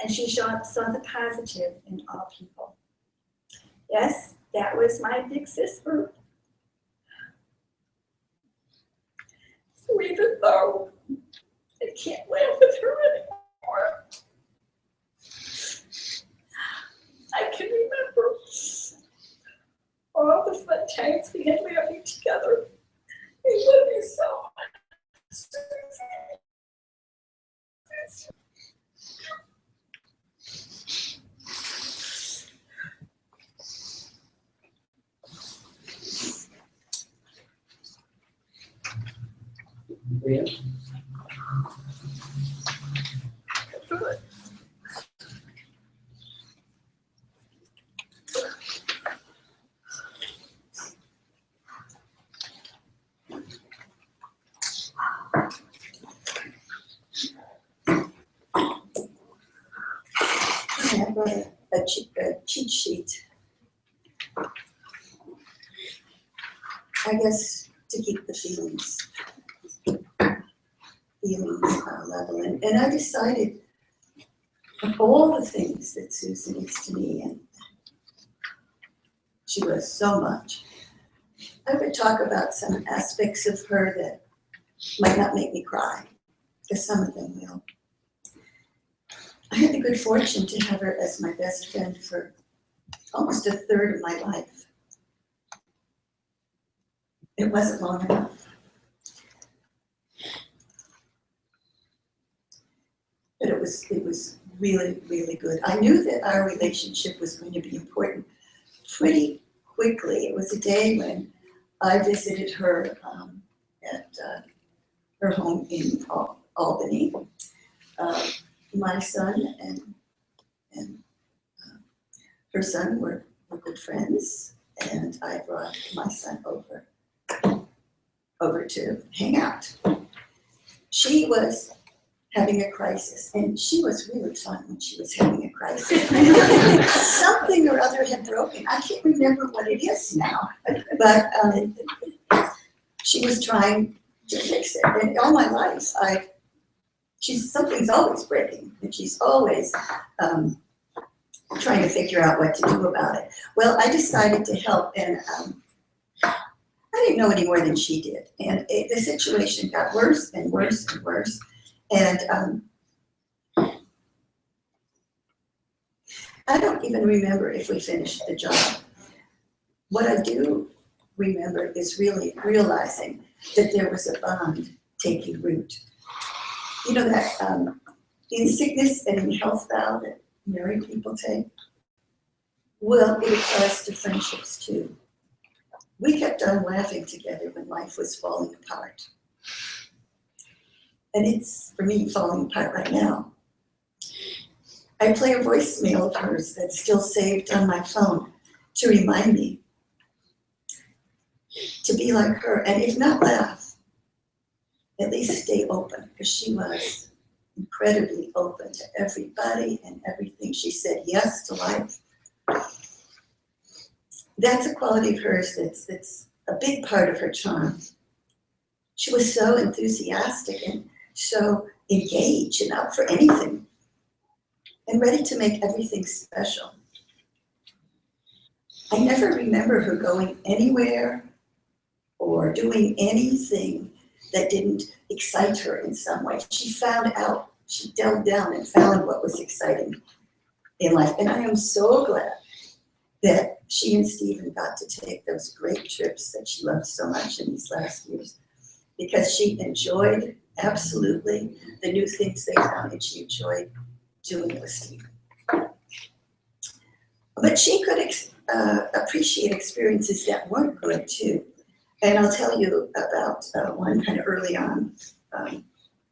and she saw the positive in all people. Yes, that was my big sister. So even though I can't laugh with her anymore, I can remember all the fun times we had laughing together. I love you so much. Leah? I brought a cheat sheet. I guess to keep the feelings level. And I decided of all the things that Susan is to me, and she was so much, I would talk about some aspects of her that might not make me cry, because some of them will. I had the good fortune to have her as my best friend for almost a third of my life. It wasn't long enough. But it was really, really good. I knew that our relationship was going to be important pretty quickly. It was a day when I visited her at her home in Albany. My son and her son were good friends, and I brought my son over to hang out. She was having a crisis, and she was really fun when she was having a crisis. Something or other had broken. I can't remember what it is now, but she was trying to fix it. And all my life, something's always breaking, and she's always trying to figure out what to do about it. Well, I decided to help, and I didn't know any more than she did. And the situation got worse and worse and worse. And I don't even remember if we finished the job. What I do remember is really realizing that there was a bond taking root. You know that in sickness and in health vow that married people take? Well, it applies to friendships too. We kept on laughing together when life was falling apart. And it's, for me, falling apart right now. I play a voicemail of hers that's still saved on my phone to remind me to be like her, and if not laugh, at least stay open, because she was incredibly open to everybody and everything. She said yes to life. That's a quality of hers that's a big part of her charm. She was so enthusiastic and so engaged and up for anything and ready to make everything special. I never remember her going anywhere or doing anything that didn't excite her in some way. She found out, she delved down and found what was exciting in life. And I am so glad that she and Stephen got to take those great trips that she loved so much in these last years, because she enjoyed absolutely the new things they found, and she enjoyed doing it with Stephen. But she could appreciate experiences that weren't good too. And I'll tell you about one kind of early on.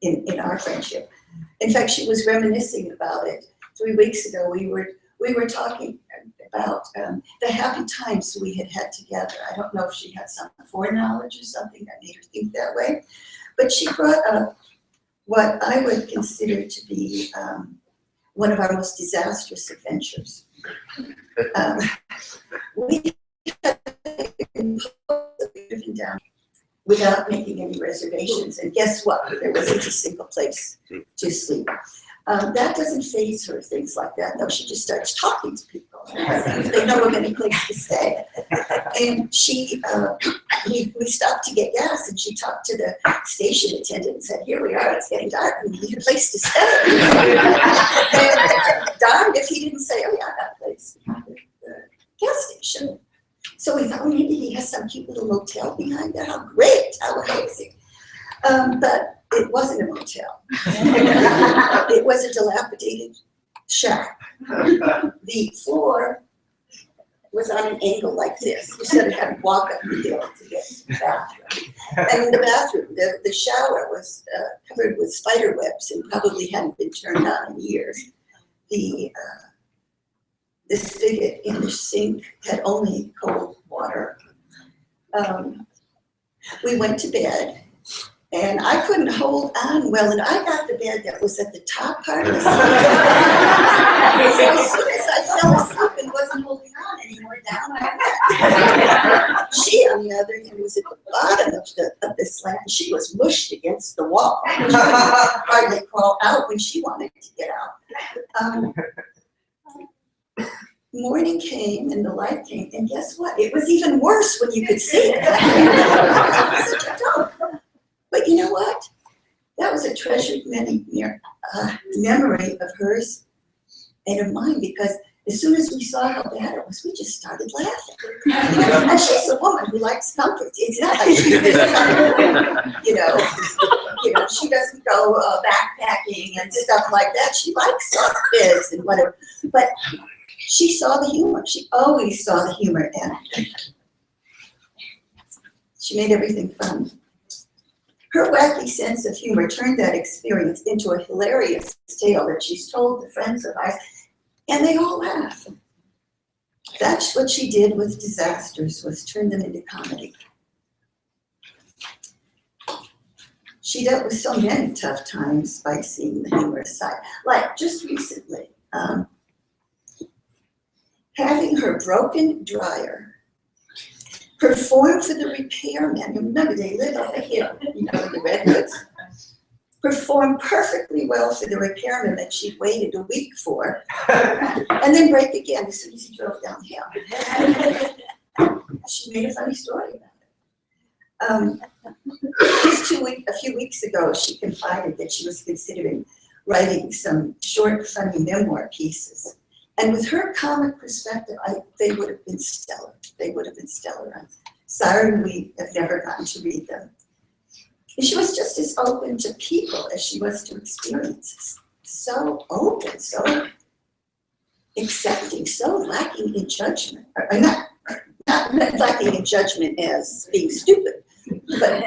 in our friendship. In fact, she was reminiscing about it 3 weeks ago. We were talking about the happy times we had together. I don't know if she had some foreknowledge or something that made her think that way, but she brought up what I would consider to be one of our most disastrous adventures. We had driven down without making any reservations, and guess what? There wasn't a single place to sleep. That doesn't faze her, things like that. No, she just starts talking to people if they know of any place to stay. And we stopped to get gas, and she talked to the station attendant and said, "Here we are, it's getting dark, we need a place to stay." And darned if he didn't say, "Oh yeah, I got a place behind the gas station." So we thought, maybe he has some cute little motel behind there. How great, how amazing. But it wasn't a motel. It was a dilapidated shack. The floor was on an angle like this. You sort of had to walk up the hill to get to the bathroom. And in the bathroom, the shower was covered with spider webs and probably hadn't been turned on in years. The spigot in the sink had only cold water. We went to bed, and I couldn't hold on well, and I got the bed that was at the top part of the sleep. So as soon as I fell asleep and wasn't holding on anymore, down I went. She, on the other hand, was at the bottom of the slat, and she was mushed against the wall. She couldn't hardly crawl out when she wanted to get out. Morning came and the light came, and guess what? It was even worse when you could see it. Such a dump. But you know what? That was a treasured memory of hers and of mine, because as soon as we saw how bad it was, we just started laughing. And she's a woman who likes comfort. It's not like she's this kind of, you know, she doesn't go backpacking and stuff like that. She likes soft beds and whatever. But she saw the humor. She always saw the humor in it. She made everything fun. Her wacky sense of humor turned that experience into a hilarious tale that she's told to friends of ours, and they all laugh. That's what she did with disasters, was turn them into comedy. She dealt with so many tough times by seeing the humorous side. Like just recently, having her broken dryer perform for the repairman. Remember, they live up a hill, you know, the redwoods. Perform perfectly well for the repairman that she'd waited a week for, and then break again as soon as he drove downhill. She made a funny story about it. Just a few weeks ago, she confided that she was considering writing some short, funny memoir pieces. And with her comic perspective, they would have been stellar. They would have been stellar. I'm sorry we have never gotten to read them. And she was just as open to people as she was to experiences. So open, so accepting, so lacking in judgment. Or not lacking in judgment as being stupid, but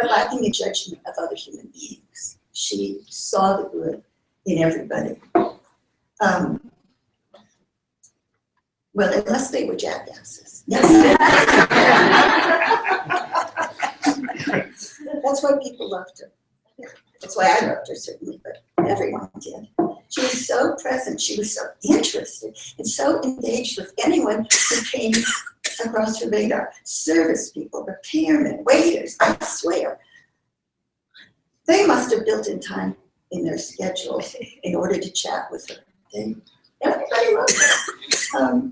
lacking in judgment of other human beings. She saw the good in everybody. Well, unless they were jackasses. Yes. That's why people loved her. That's why I loved her, certainly, but everyone did. She was so present, she was so interested, and so engaged with anyone who came across her radar. Service people, repairmen, waiters, I swear. They must have built in time in their schedules in order to chat with her. Everybody loved her.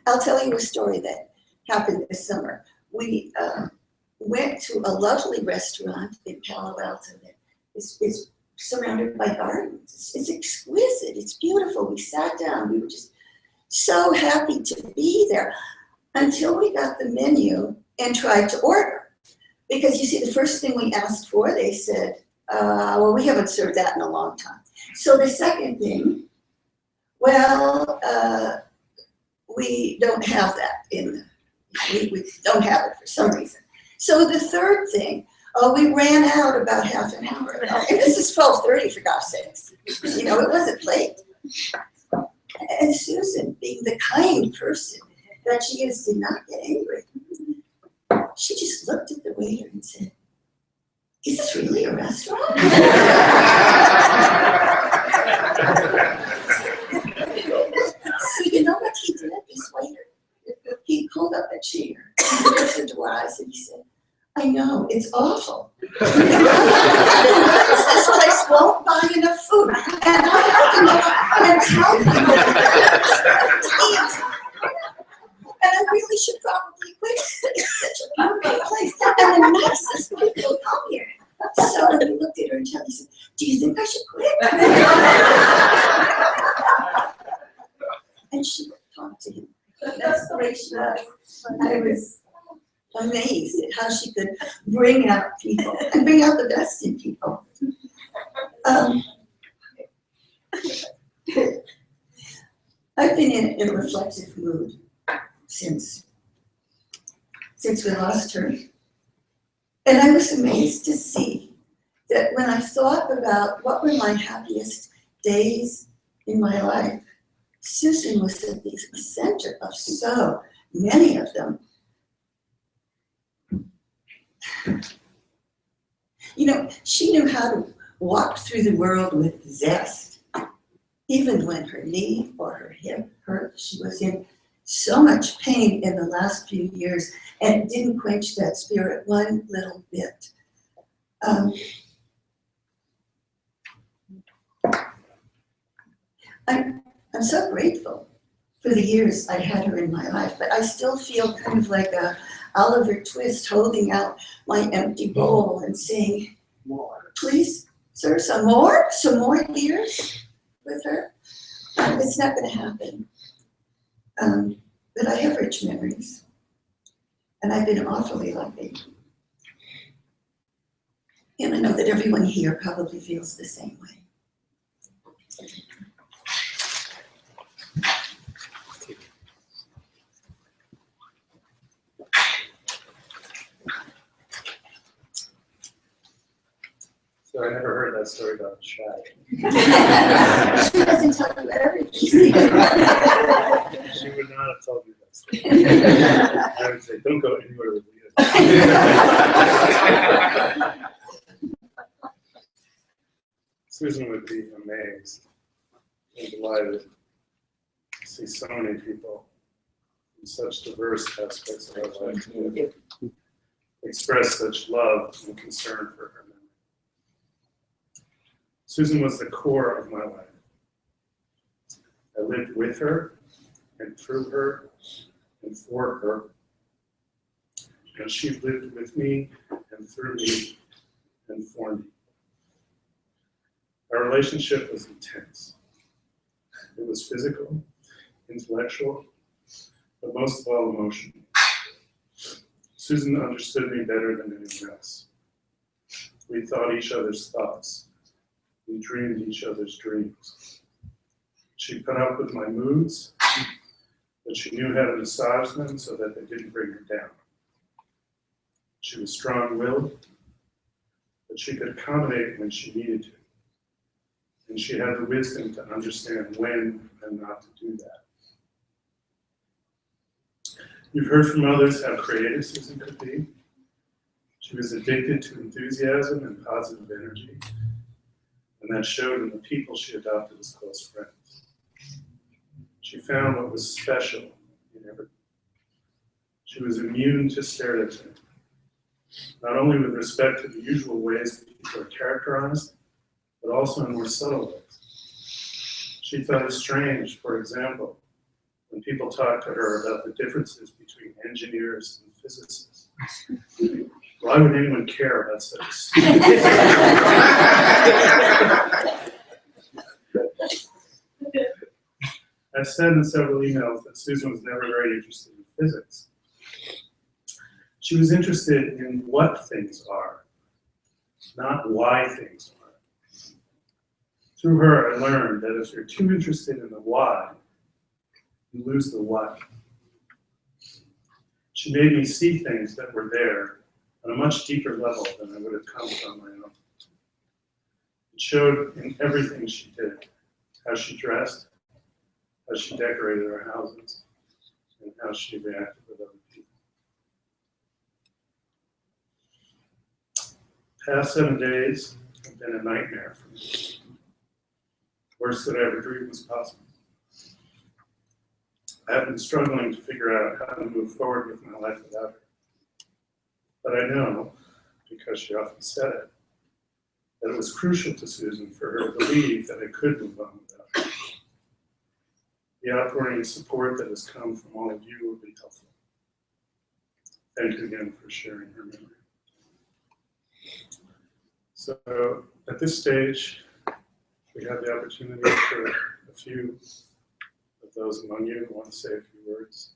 I'll tell you a story that happened this summer. We went to a lovely restaurant in Palo Alto that is surrounded by gardens. It's exquisite, it's beautiful. We sat down, we were just so happy to be there until we got the menu and tried to order. Because you see, the first thing we asked for, they said, well, we haven't served that in a long time. So the second thing, well, we don't have that we don't have it for some reason. So the third thing, Oh, we ran out about half an hour ago. And this is 12:30 for God's sakes. You know, it wasn't late. And Susan, being the kind person that she is, did not get angry. She just looked at the waiter and said, "Is this really a restaurant?" So you know what he did, this waiter? He pulled up a chair, he looked into her eyes and he said, "I know, it's awful. This place won't buy enough food, and I have to go and tell people to eat. And I really should probably quit. It's such a beautiful place, and the nicest people come here." So when he looked at her and he said, "Do you think I should quit?" And she talked to him. That's the way she was. I was amazed at how she could bring out people and bring out the best in people. I've been in a reflective mood since we lost her. And I was amazed to see that when I thought about what were my happiest days in my life, Susan was at the center of so many of them. You know, she knew how to walk through the world with zest. Even when her knee or her hip hurt, she was in so much pain in the last few years, and it didn't quench that spirit one little bit. I'm so grateful for the years I had her in my life, but I still feel kind of like a Oliver Twist holding out my empty bowl and saying, "More, please, sir, some more years with her." It's not going to happen. But I have rich memories, and I've been awfully lucky. And I know that everyone here probably feels the same way. So I never heard that story about the shack. She doesn't tell you everything. She would not have told you that story. I would say, don't go anywhere with you. Susan would be amazed and delighted to see so many people in such diverse aspects of our life express such love and concern for her. Susan was the core of my life. I lived with her and through her and for her. And she lived with me and through me and for me. Our relationship was intense. It was physical, intellectual, but most of all emotional. Susan understood me better than anyone else. We thought each other's thoughts. We dreamed each other's dreams. She put up with my moods, but she knew how to massage them so that they didn't bring her down. She was strong-willed, but she could accommodate when she needed to. And she had the wisdom to understand when and not to do that. You've heard from others how creative Susan could be. She was addicted to enthusiasm and positive energy. And that showed in the people she adopted as close friends. She found what was special in everyone. She was immune to stereotypes, not only with respect to the usual ways people are characterized, but also in more subtle ways. She thought it strange, for example, when people talked to her about the differences between engineers and physicists. Why would anyone care about such a stupid thing? I've said in several emails that Susan was never very interested in physics. She was interested in what things are, not why things are. Through her, I learned that if you're too interested in the why, you lose the what. She made me see things that were there on a much deeper level than I would have come to on my own. It showed in everything she did, how she dressed, how she decorated our houses, and how she reacted with other people. Past 7 days have been a nightmare for me. Worst that I ever dreamed was possible. I have been struggling to figure out how to move forward with my life without her. But I know, because she often said it, that it was crucial to Susan for her to believe that I could move on without her. The outpouring of support that has come from all of you will be helpful. Thank you again for sharing her memory. So at this stage, we have the opportunity for a few of those among you who want to say a few words.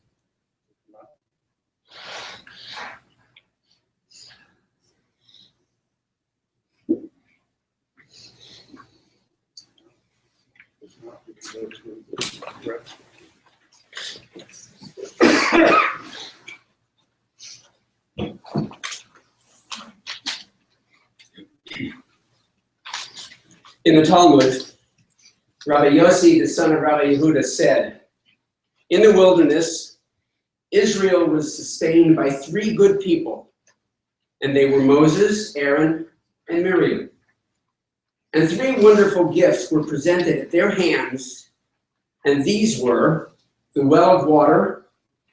If not, we can go to the rest. In the Talmud, Rabbi Yossi, the son of Rabbi Yehuda, said, in the wilderness, Israel was sustained by 3 good people, and they were Moses, Aaron, and Miriam. And 3 wonderful gifts were presented at their hands, and these were the well of water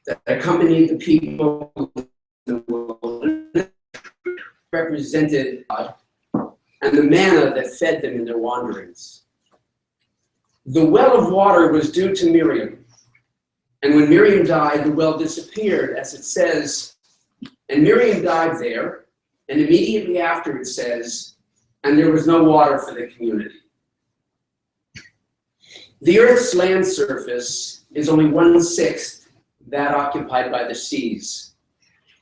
that accompanied the people of the wilderness, represented God, and the manna that fed them in their wanderings. The well of water was due to Miriam, and when Miriam died, the well disappeared, as it says, and Miriam died there, and immediately after it says, and there was no water for the community. The earth's land surface is only 1/6 that occupied by the seas.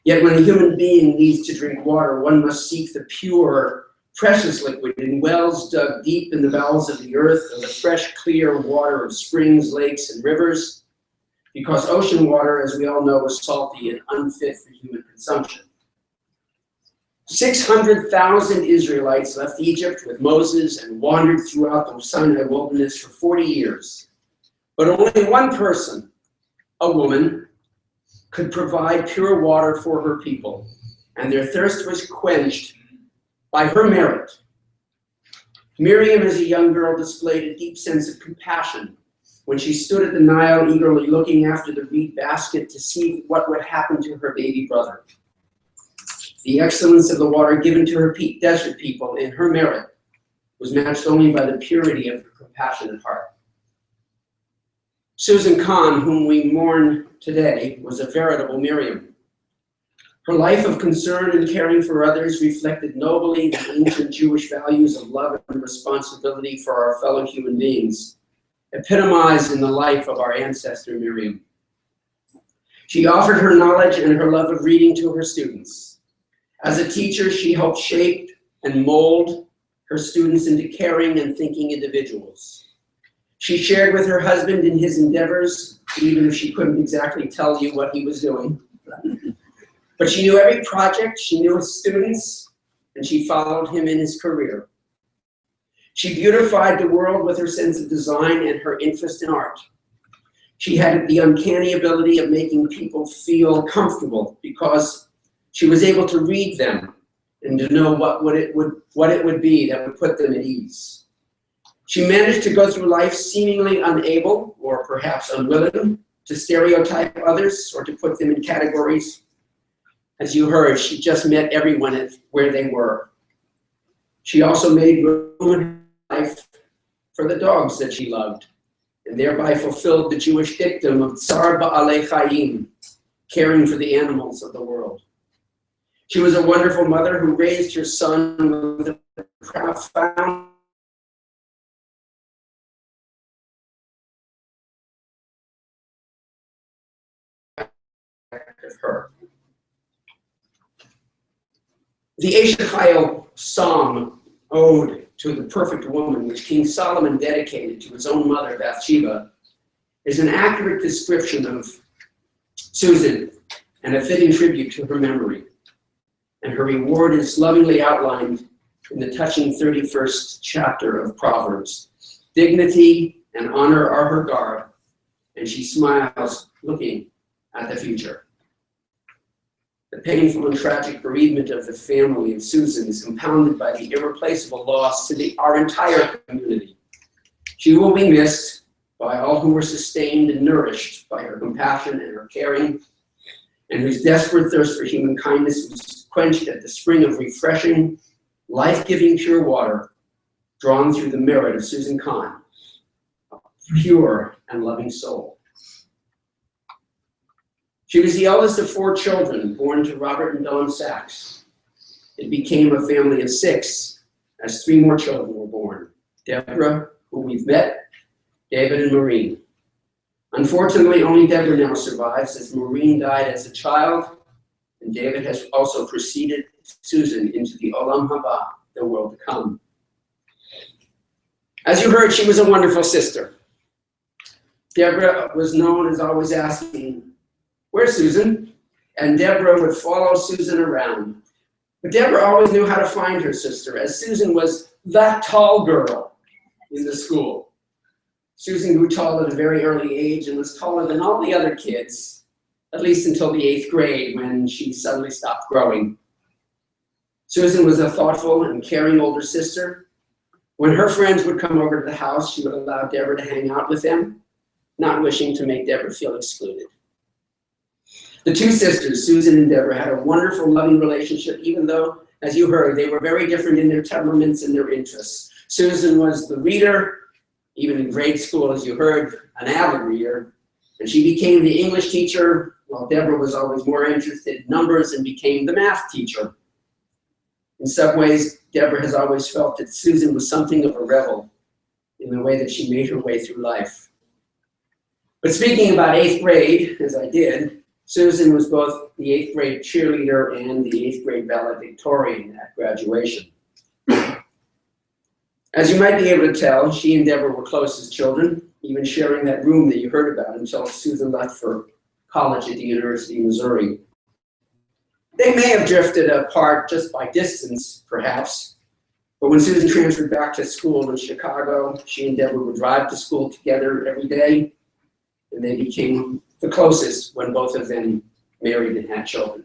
Yet when a human being needs to drink water, one must seek the pure, precious liquid in wells dug deep in the bowels of the earth, or the fresh, clear water of springs, lakes, and rivers, because ocean water, as we all know, is salty and unfit for human consumption. 600,000 Israelites left Egypt with Moses and wandered throughout the Sinai wilderness for 40 years. But only one person, a woman, could provide pure water for her people, and their thirst was quenched by her merit. Miriam, as a young girl, displayed a deep sense of compassion when she stood at the Nile, eagerly looking after the reed basket to see what would happen to her baby brother. The excellence of the water given to her desert people in her merit was matched only by the purity of her compassionate heart. Susan Kahn, whom we mourn today, was a veritable Miriam. Her life of concern and caring for others reflected nobly the ancient Jewish values of love and responsibility for our fellow human beings, epitomized in the life of our ancestor Miriam. She offered her knowledge and her love of reading to her students. As a teacher, she helped shape and mold her students into caring and thinking individuals. She shared with her husband in his endeavors, even if she couldn't exactly tell you what he was doing. But she knew every project, she knew his students, and she followed him in his career. She beautified the world with her sense of design and her interest in art. She had the uncanny ability of making people feel comfortable because she was able to read them and to know what it would be that would put them at ease. She managed to go through life seemingly unable, or perhaps unwilling, to stereotype others or to put them in categories. As you heard, she just met everyone at where they were. She also made room in her life for the dogs that she loved, and thereby fulfilled the Jewish dictum of Tsar Ba'alei Chayim, caring for the animals of the world. She was a wonderful mother who raised her son with a profound of her. The Eshachayil psalm, Ode to the Perfect Woman, which King Solomon dedicated to his own mother, Bathsheba, is an accurate description of Susan and a fitting tribute to her memory. and her reward is lovingly outlined in the touching 31st chapter of Proverbs. Dignity and honor are her guard, and she smiles, looking at the future. The painful and tragic bereavement of the family of Susan is compounded by the irreplaceable loss to our entire community. She will be missed by all who were sustained and nourished by her compassion and her caring, and whose desperate thirst for human kindness was quenched at the spring of refreshing, life-giving pure water drawn through the merit of Susan Kahn, a pure and loving soul. She was the eldest of 4 children born to Robert and Dawn Sachs. It became a family of 6 as 3 more children were born. Deborah, who we've met, David and Maureen. Unfortunately, only Deborah now survives, as Maureen died as a child, and David has also preceded Susan into the Olam Haba, the world to come. As you heard, she was a wonderful sister. Deborah was known as always asking, "Where's Susan?" And Deborah would follow Susan around. But Deborah always knew how to find her sister, as Susan was that tall girl in the school. Susan grew tall at a very early age and was taller than all the other kids, at least until the 8th grade, when she suddenly stopped growing. Susan was a thoughtful and caring older sister. When her friends would come over to the house, she would allow Deborah to hang out with them, not wishing to make Deborah feel excluded. The 2 sisters, Susan and Deborah, had a wonderful, loving relationship, even though, as you heard, they were very different in their temperaments and their interests. Susan was the reader, even in grade school, as you heard, an avid reader, and she became the English teacher, while Deborah was always more interested in numbers and became the math teacher. In some ways, Deborah has always felt that Susan was something of a rebel in the way that she made her way through life. But speaking about 8th grade, as I did, Susan was both the 8th grade cheerleader and the 8th grade valedictorian at graduation. As you might be able to tell, she and Deborah were close as children, even sharing that room that you heard about until Susan left for college at the University of Missouri. They may have drifted apart just by distance, perhaps, but when Susan transferred back to school in Chicago, she and Deborah would drive to school together every day, and they became the closest when both of them married and had children.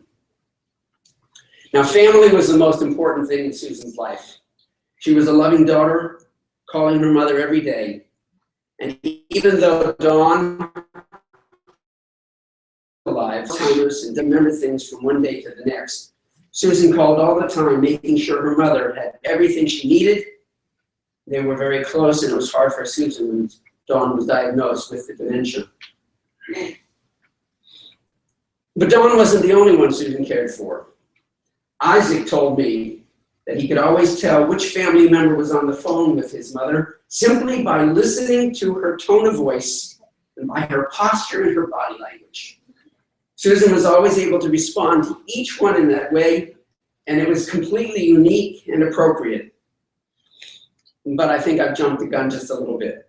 Now, family was the most important thing in Susan's life. She was a loving daughter, calling her mother every day. And even though Dawn alive, timers, and remember things from one day to the next, Susan called all the time, making sure her mother had everything she needed. They were very close, and it was hard for Susan when Dawn was diagnosed with the dementia. But Dawn wasn't the only one Susan cared for. Isaac told me that he could always tell which family member was on the phone with his mother simply by listening to her tone of voice and by her posture and her body language. Susan was always able to respond to each one in that way, and it was completely unique and appropriate. But I think I've jumped the gun just a little bit.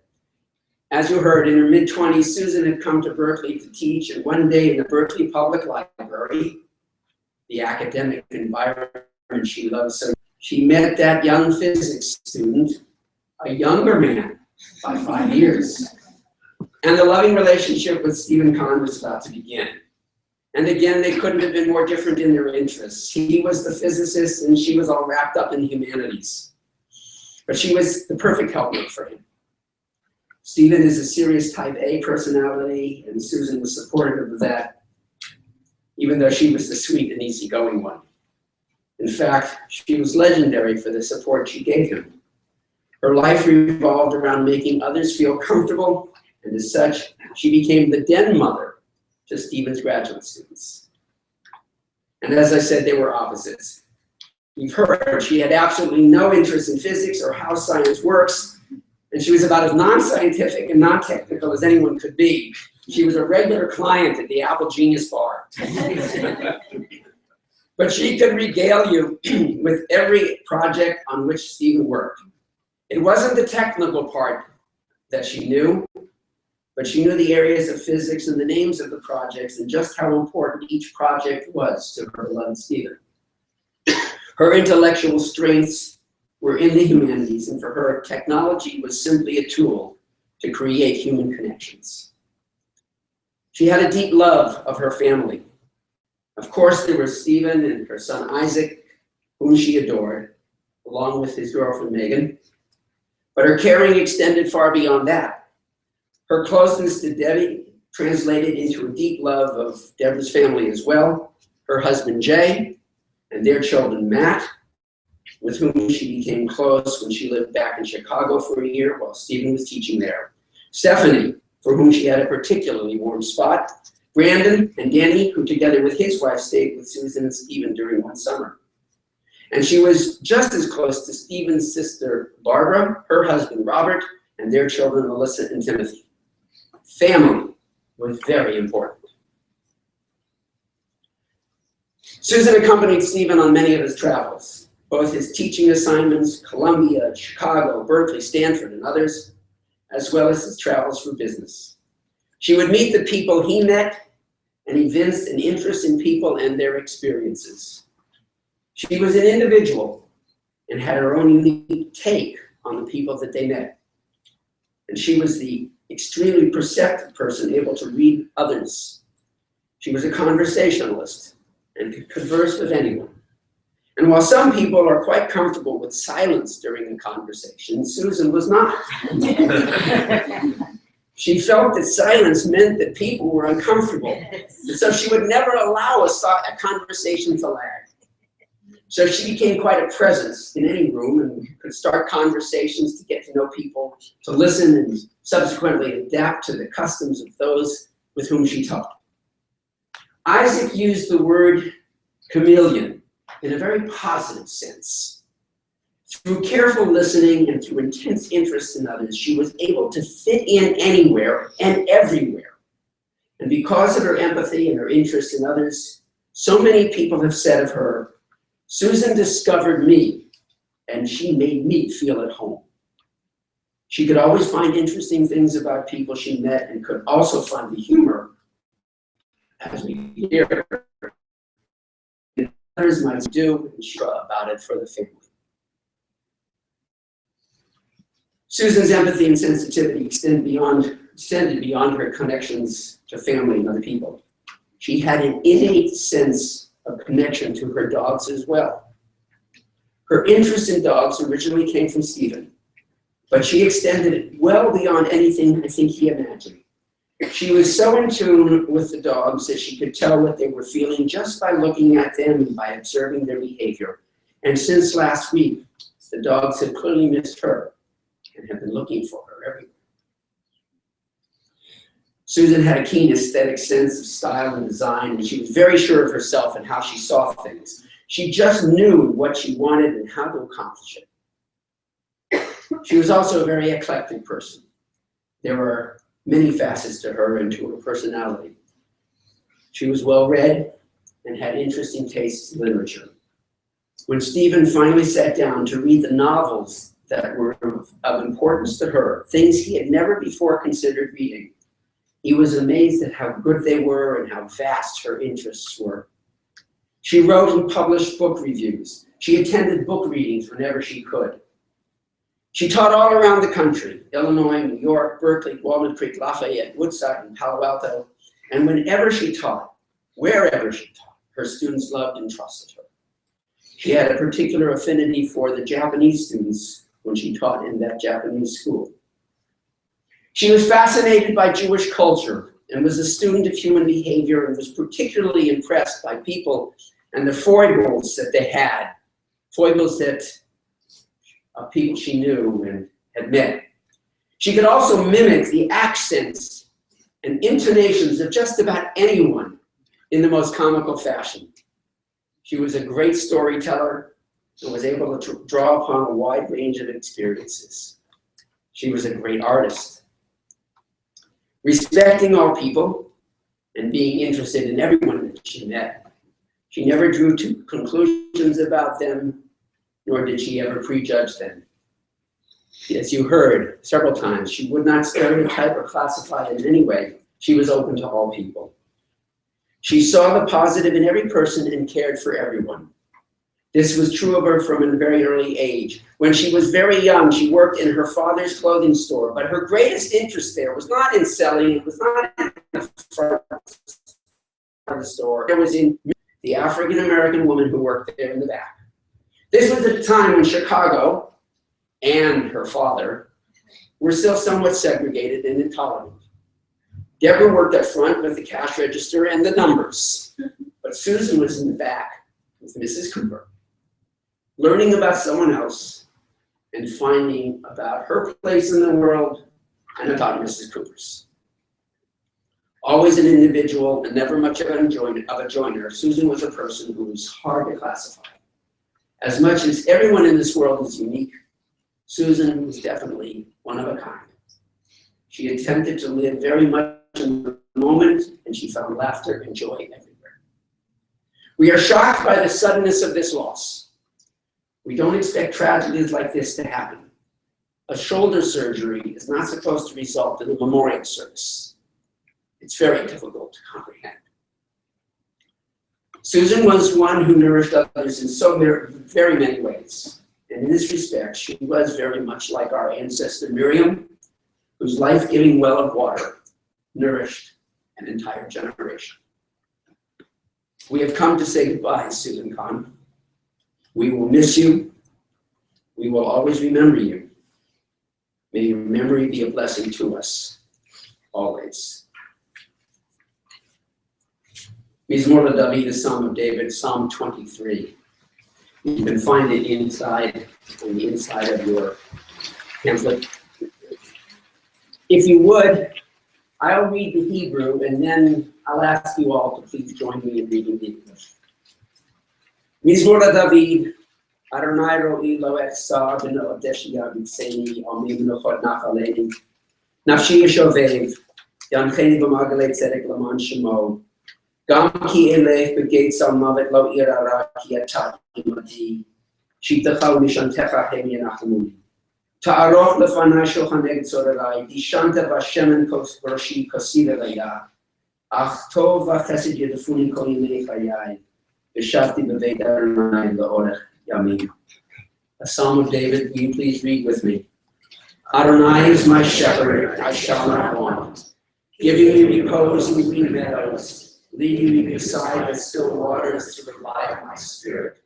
As you heard, in her mid-20s, Susan had come to Berkeley to teach, and one day in the Berkeley Public Library, the academic environment she loved so, she met that young physics student, a younger man by 5 years. And the loving relationship with Susan Kahn was about to begin. And again, they couldn't have been more different in their interests. He was the physicist and she was all wrapped up in humanities. But she was the perfect helpmate for him. Stephen is a serious type A personality, and Susan was supportive of that, even though she was the sweet and easygoing one. In fact, she was legendary for the support she gave him. Her life revolved around making others feel comfortable, and as such, she became the den mother to Stephen's graduate students. And as I said, they were opposites. You've heard she had absolutely no interest in physics or how science works, and she was about as non-scientific and non-technical as anyone could be. She was a regular client at the Apple Genius Bar. But she could regale you with every project on which Stephen worked. It wasn't the technical part that she knew, but she knew the areas of physics and the names of the projects and just how important each project was to her beloved Stephen. Her intellectual strengths were in the humanities, and for her, technology was simply a tool to create human connections. She had a deep love of her family. Of course, there were Stephen and her son Isaac, whom she adored, along with his girlfriend Megan. But her caring extended far beyond that. Her closeness to Debbie translated into a deep love of Deborah's family as well, her husband Jay, and their children Matt, with whom she became close when she lived back in Chicago for a year while Stephen was teaching there. Stephanie, for whom she had a particularly warm spot. Brandon and Danny, who together with his wife stayed with Susan and Stephen during one summer. And she was just as close to Stephen's sister Barbara, her husband Robert, and their children Melissa and Timothy. Family was very important. Susan accompanied Stephen on many of his travels, both his teaching assignments, Columbia, Chicago, Berkeley, Stanford, and others, as well as his travels for business. She would meet the people he met and evinced an interest in people and their experiences. She was an individual and had her own unique take on the people that they met. And she was the extremely perceptive person able to read others. She was a conversationalist and could converse with anyone. And while some people are quite comfortable with silence during a conversation, Susan was not. She felt that silence meant that people were uncomfortable. And so she would never allow a conversation to lag. So she became quite a presence in any room and could start conversations to get to know people, to listen and subsequently adapt to the customs of those with whom she taught. Isaac used the word chameleon in a very positive sense. Through careful listening and through intense interest in others, she was able to fit in anywhere and everywhere. And because of her empathy and her interest in others, so many people have said of her, Susan discovered me, and she made me feel at home. She could always find interesting things about people she met and could also find the humor, as we hear, others might do, and she wrote about it for the family. Susan's empathy and sensitivity extended beyond her connections to family and other people. She had an innate sense of connection to her dogs as well. Her interest in dogs originally came from Stephen, but she extended it well beyond anything I think he imagined. She was so in tune with the dogs that she could tell what they were feeling just by looking at them and by observing their behavior. And since last week, the dogs have clearly missed her and have been looking for her everywhere. Susan had a keen aesthetic sense of style and design, and she was very sure of herself and how she saw things. She just knew what she wanted and how to accomplish it. She was also a very eclectic person. There were many facets to her and to her personality. She was well-read and had interesting tastes in literature. When Stephen finally sat down to read the novels that were of importance to her, things he had never before considered reading, he was amazed at how good they were and how vast her interests were. She wrote and published book reviews. She attended book readings whenever she could. She taught all around the country, Illinois, New York, Berkeley, Walnut Creek, Lafayette, Woodside, and Palo Alto. And whenever she taught, wherever she taught, her students loved and trusted her. She had a particular affinity for the Japanese students when she taught in that Japanese school. She was fascinated by Jewish culture and was a student of human behavior and was particularly impressed by people and the foibles that they had, foibles that people she knew and had met. She could also mimic the accents and intonations of just about anyone in the most comical fashion. She was a great storyteller and was able to draw upon a wide range of experiences. She was a great artist. Respecting all people and being interested in everyone that she met, she never drew conclusions about them, nor did she ever prejudge them. As you heard several times, she would not stereotype or classify in any way. She was open to all people. She saw the positive in every person and cared for everyone. This was true of her from a very early age. When she was very young, she worked in her father's clothing store, but her greatest interest there was not in selling, it was not in the front of the store, it was in the African-American woman who worked there in the back. This was at a time when Chicago and her father were still somewhat segregated and intolerant. Deborah worked up front with the cash register and the numbers, but Susan was in the back with Mrs. Cooper, learning about someone else and finding about her place in the world and about Mrs. Cooper's. Always an individual and never much of a joiner, Susan was a person who was hard to classify. As much as everyone in this world is unique, Susan was definitely one of a kind. She attempted to live very much in the moment, and she found laughter and joy everywhere. We are shocked by the suddenness of this loss. We don't expect tragedies like this to happen. A shoulder surgery is not supposed to result in a memorial service. It's very difficult to comprehend. Susan was one who nourished others in so very many ways. And in this respect, she was very much like our ancestor Miriam, whose life-giving well of water nourished an entire generation. We have come to say goodbye, Susan Kahn. We will miss you. We will always remember you. May your memory be a blessing to us, always. Mizmor David, the Psalm of David, Psalm 23. You can find it on the inside of your pamphlet. If you would, I'll read the Hebrew, and then I'll ask you all to please join me in reading the English. Mizmor David, Adonai ro'i lo echsa b'no odeshia b'tzeni almi m'nochot nachaleni. Nafshi yeshovev, yancheni b'magalei tzedek laman shemo. Gam ki elech b'geit salmavet lo irara ki atat imadi. Shitacha u'mishantecha hem yenachemuni. Ta'aroch lefanai shulchaneg tzorelai. Dishanta v'shemen roshi kosida leya. Ach tov v'chesed yedefuni kol yimei chayai. V'shavti b'veit Adonai la'orech yamim. A Psalm of David, will you please read with me? Adonai is my shepherd, I shall not want. Giving me repose in green meadows. Leading me beside the still waters to revive my spirit.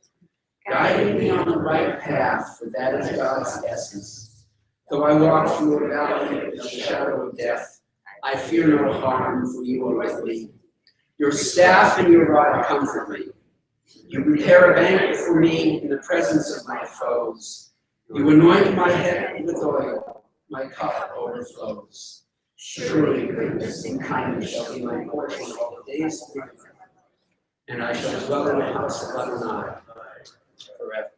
Guiding me on the right path, for that is God's essence. Though I walk through a valley of the shadow of death, I fear no harm, for you are with me. Your staff and your rod comfort me. You prepare a banquet for me in the presence of my foes. You anoint my head with oil, my cup overflows. Surely goodness and kindness shall be my portion all the days of my life, and I shall dwell in the house of Adonai forever.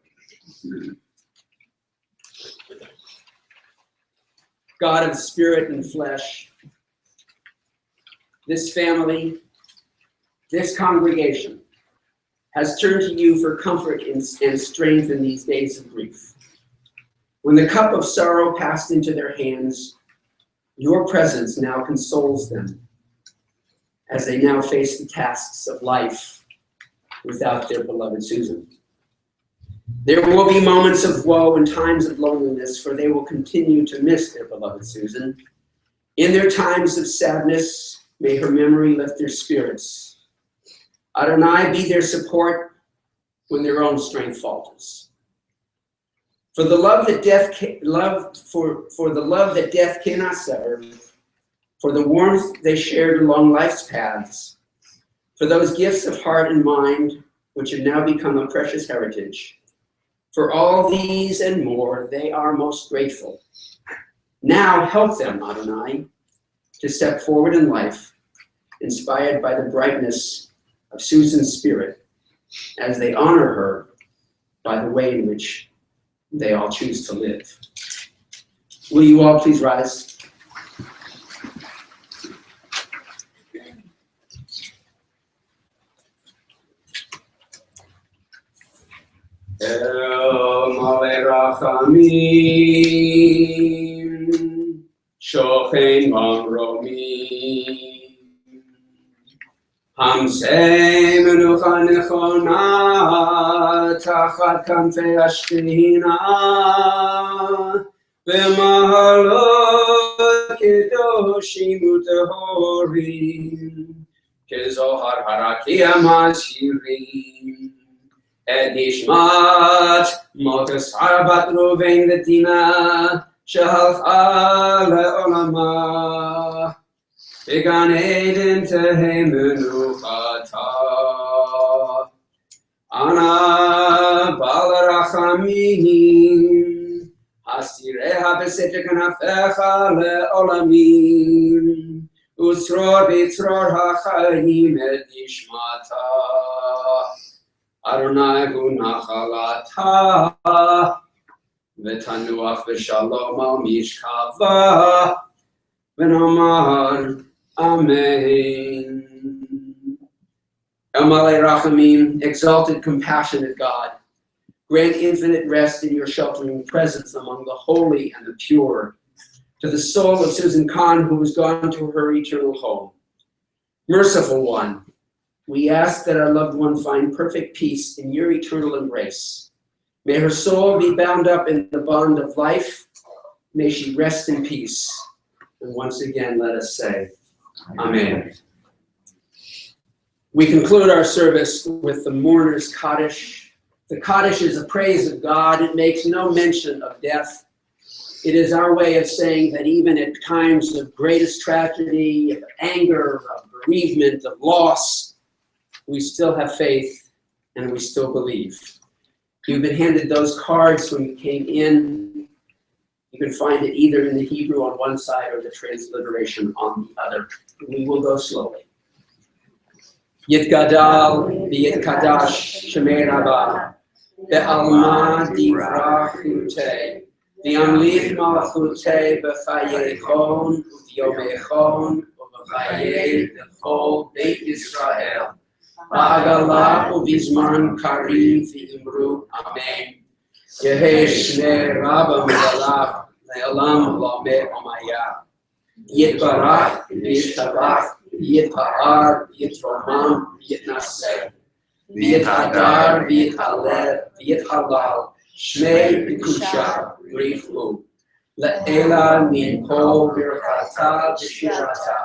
God of spirit and flesh, this family, this congregation has turned to you for comfort and strength in these days of grief. When the cup of sorrow passed into their hands, your presence now consoles them as they now face the tasks of life without their beloved Susan. There will be moments of woe and times of loneliness, for they will continue to miss their beloved Susan. In their times of sadness, may her memory lift their spirits. Adonai be their support when their own strength falters. For the love that death cannot sever, for the warmth they shared along life's paths, for those gifts of heart and mind which have now become a precious heritage. For all these and more, they are most grateful. Now help them, Adonai, to step forward in life, inspired by the brightness of Susan's spirit, as they honor her by the way in which they all choose to live. Will you all please rise? El Malei Rachamim, Shochein Mamromim, Hamsei menucha nechona tachat kanfei ashkina v'mahalot kedoshim utehorim kezohar harakia masirim et nishmat motes harbat ruven v'dina shehalcha le'olama Began Eden Tehei Menuchata Ana Balarachamim Hasireha Beseter Kanafecha Le'olamim Usror Bitzror HaChayim Et Nishmata Adonai Hu Nachalata V'tanuach V'shalom Al Mishkava V'nomar Amen. El Malei Rachamim, exalted, compassionate God, grant infinite rest in your sheltering presence among the holy and the pure, to the soul of Susan Kahn, who has gone to her eternal home. Merciful One, we ask that our loved one find perfect peace in your eternal embrace. May her soul be bound up in the bond of life. May she rest in peace. And once again, let us say, Amen. We conclude our service with the mourner's Kaddish. The Kaddish is a praise of God. It makes no mention of death. It is our way of saying that even at times of greatest tragedy, of anger, of bereavement, of loss, we still have faith and we still believe. You've been handed those cards when you came in. You can find it either in the Hebrew on one side or the transliteration on the other. We will go slowly. Yitgadal v'yitkadash shemei rabah be'alma divrachute v'yamlich malachute b'chayechon u'yomechon u'b'chayei l'chol beit Yisrael ba'agala u'vizman karim v'imru amen. Yehei shmei rabba me'alav le'olam lo me'omaya. Yitbarach, Yittabach, Yitta'ar, Yittromam, Yitnaseh. Yittadar, Yithalel, Yithalal, Shmei B'kusha, Rifu. Le'ela minko birchata v'shirata.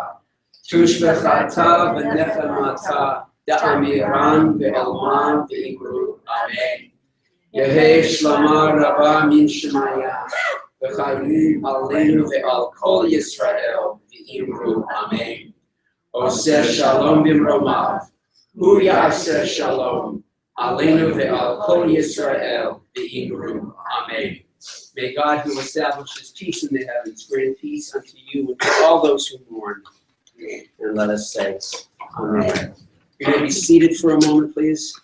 Tushbechata v'nechemata, da'amiran v'elman v'imru. Amen. Yehei shlama rabba min shemaya. V'chayim aleinu ve'al kol Yisrael v'imru amen. Oseh shalom b'mromav, hu yaseh shalom aleinu ve'al kol Yisrael v'imru amen. May God, who establishes peace in the heavens, grant peace unto you and to all those who mourn. And let us say, Amen. You may be seated for a moment, please.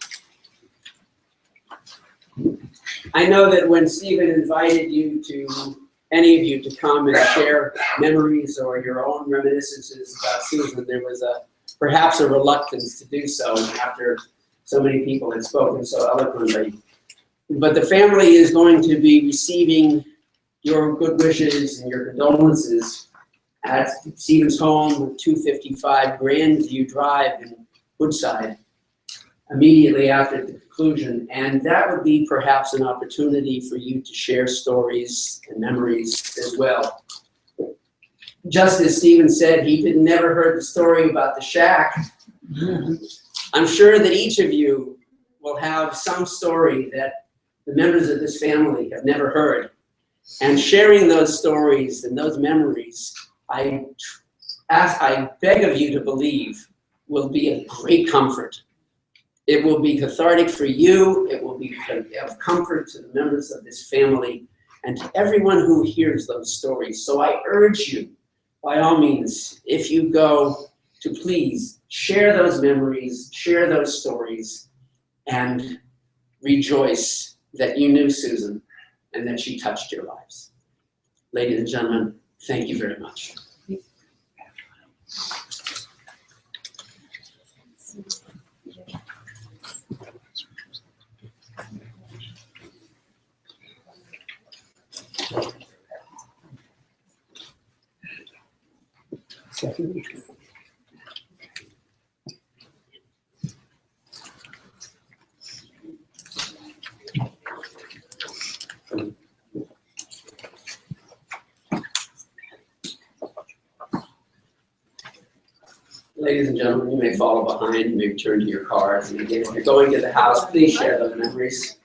I know that when Stephen invited you to, any of you, to come and share memories or your own reminiscences about Susan, there was perhaps a reluctance to do so after so many people had spoken so eloquently. But the family is going to be receiving your good wishes and your condolences at Stephen's home, 255 Grandview Drive in Woodside, immediately after the conclusion, and that would be perhaps an opportunity for you to share stories and memories as well. Just as Stephen said, he had never heard the story about the shack. I'm sure that each of you will have some story that the members of this family have never heard. And sharing those stories and those memories, I beg of you to believe, will be of great comfort. It will be cathartic for you. It will be of comfort to the members of this family and to everyone who hears those stories. So I urge you, by all means, if you go, to please share those memories, share those stories, and rejoice that you knew Susan and that she touched your lives. Ladies and gentlemen, thank you very much. Ladies and gentlemen, you may follow behind, you may return to your cars, and again, if you're going to the house, please share those memories.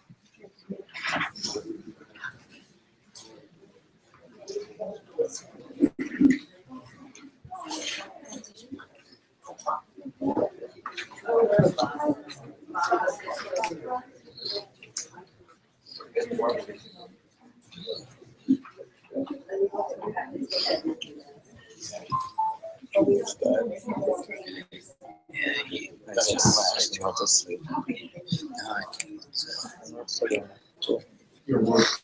Your work.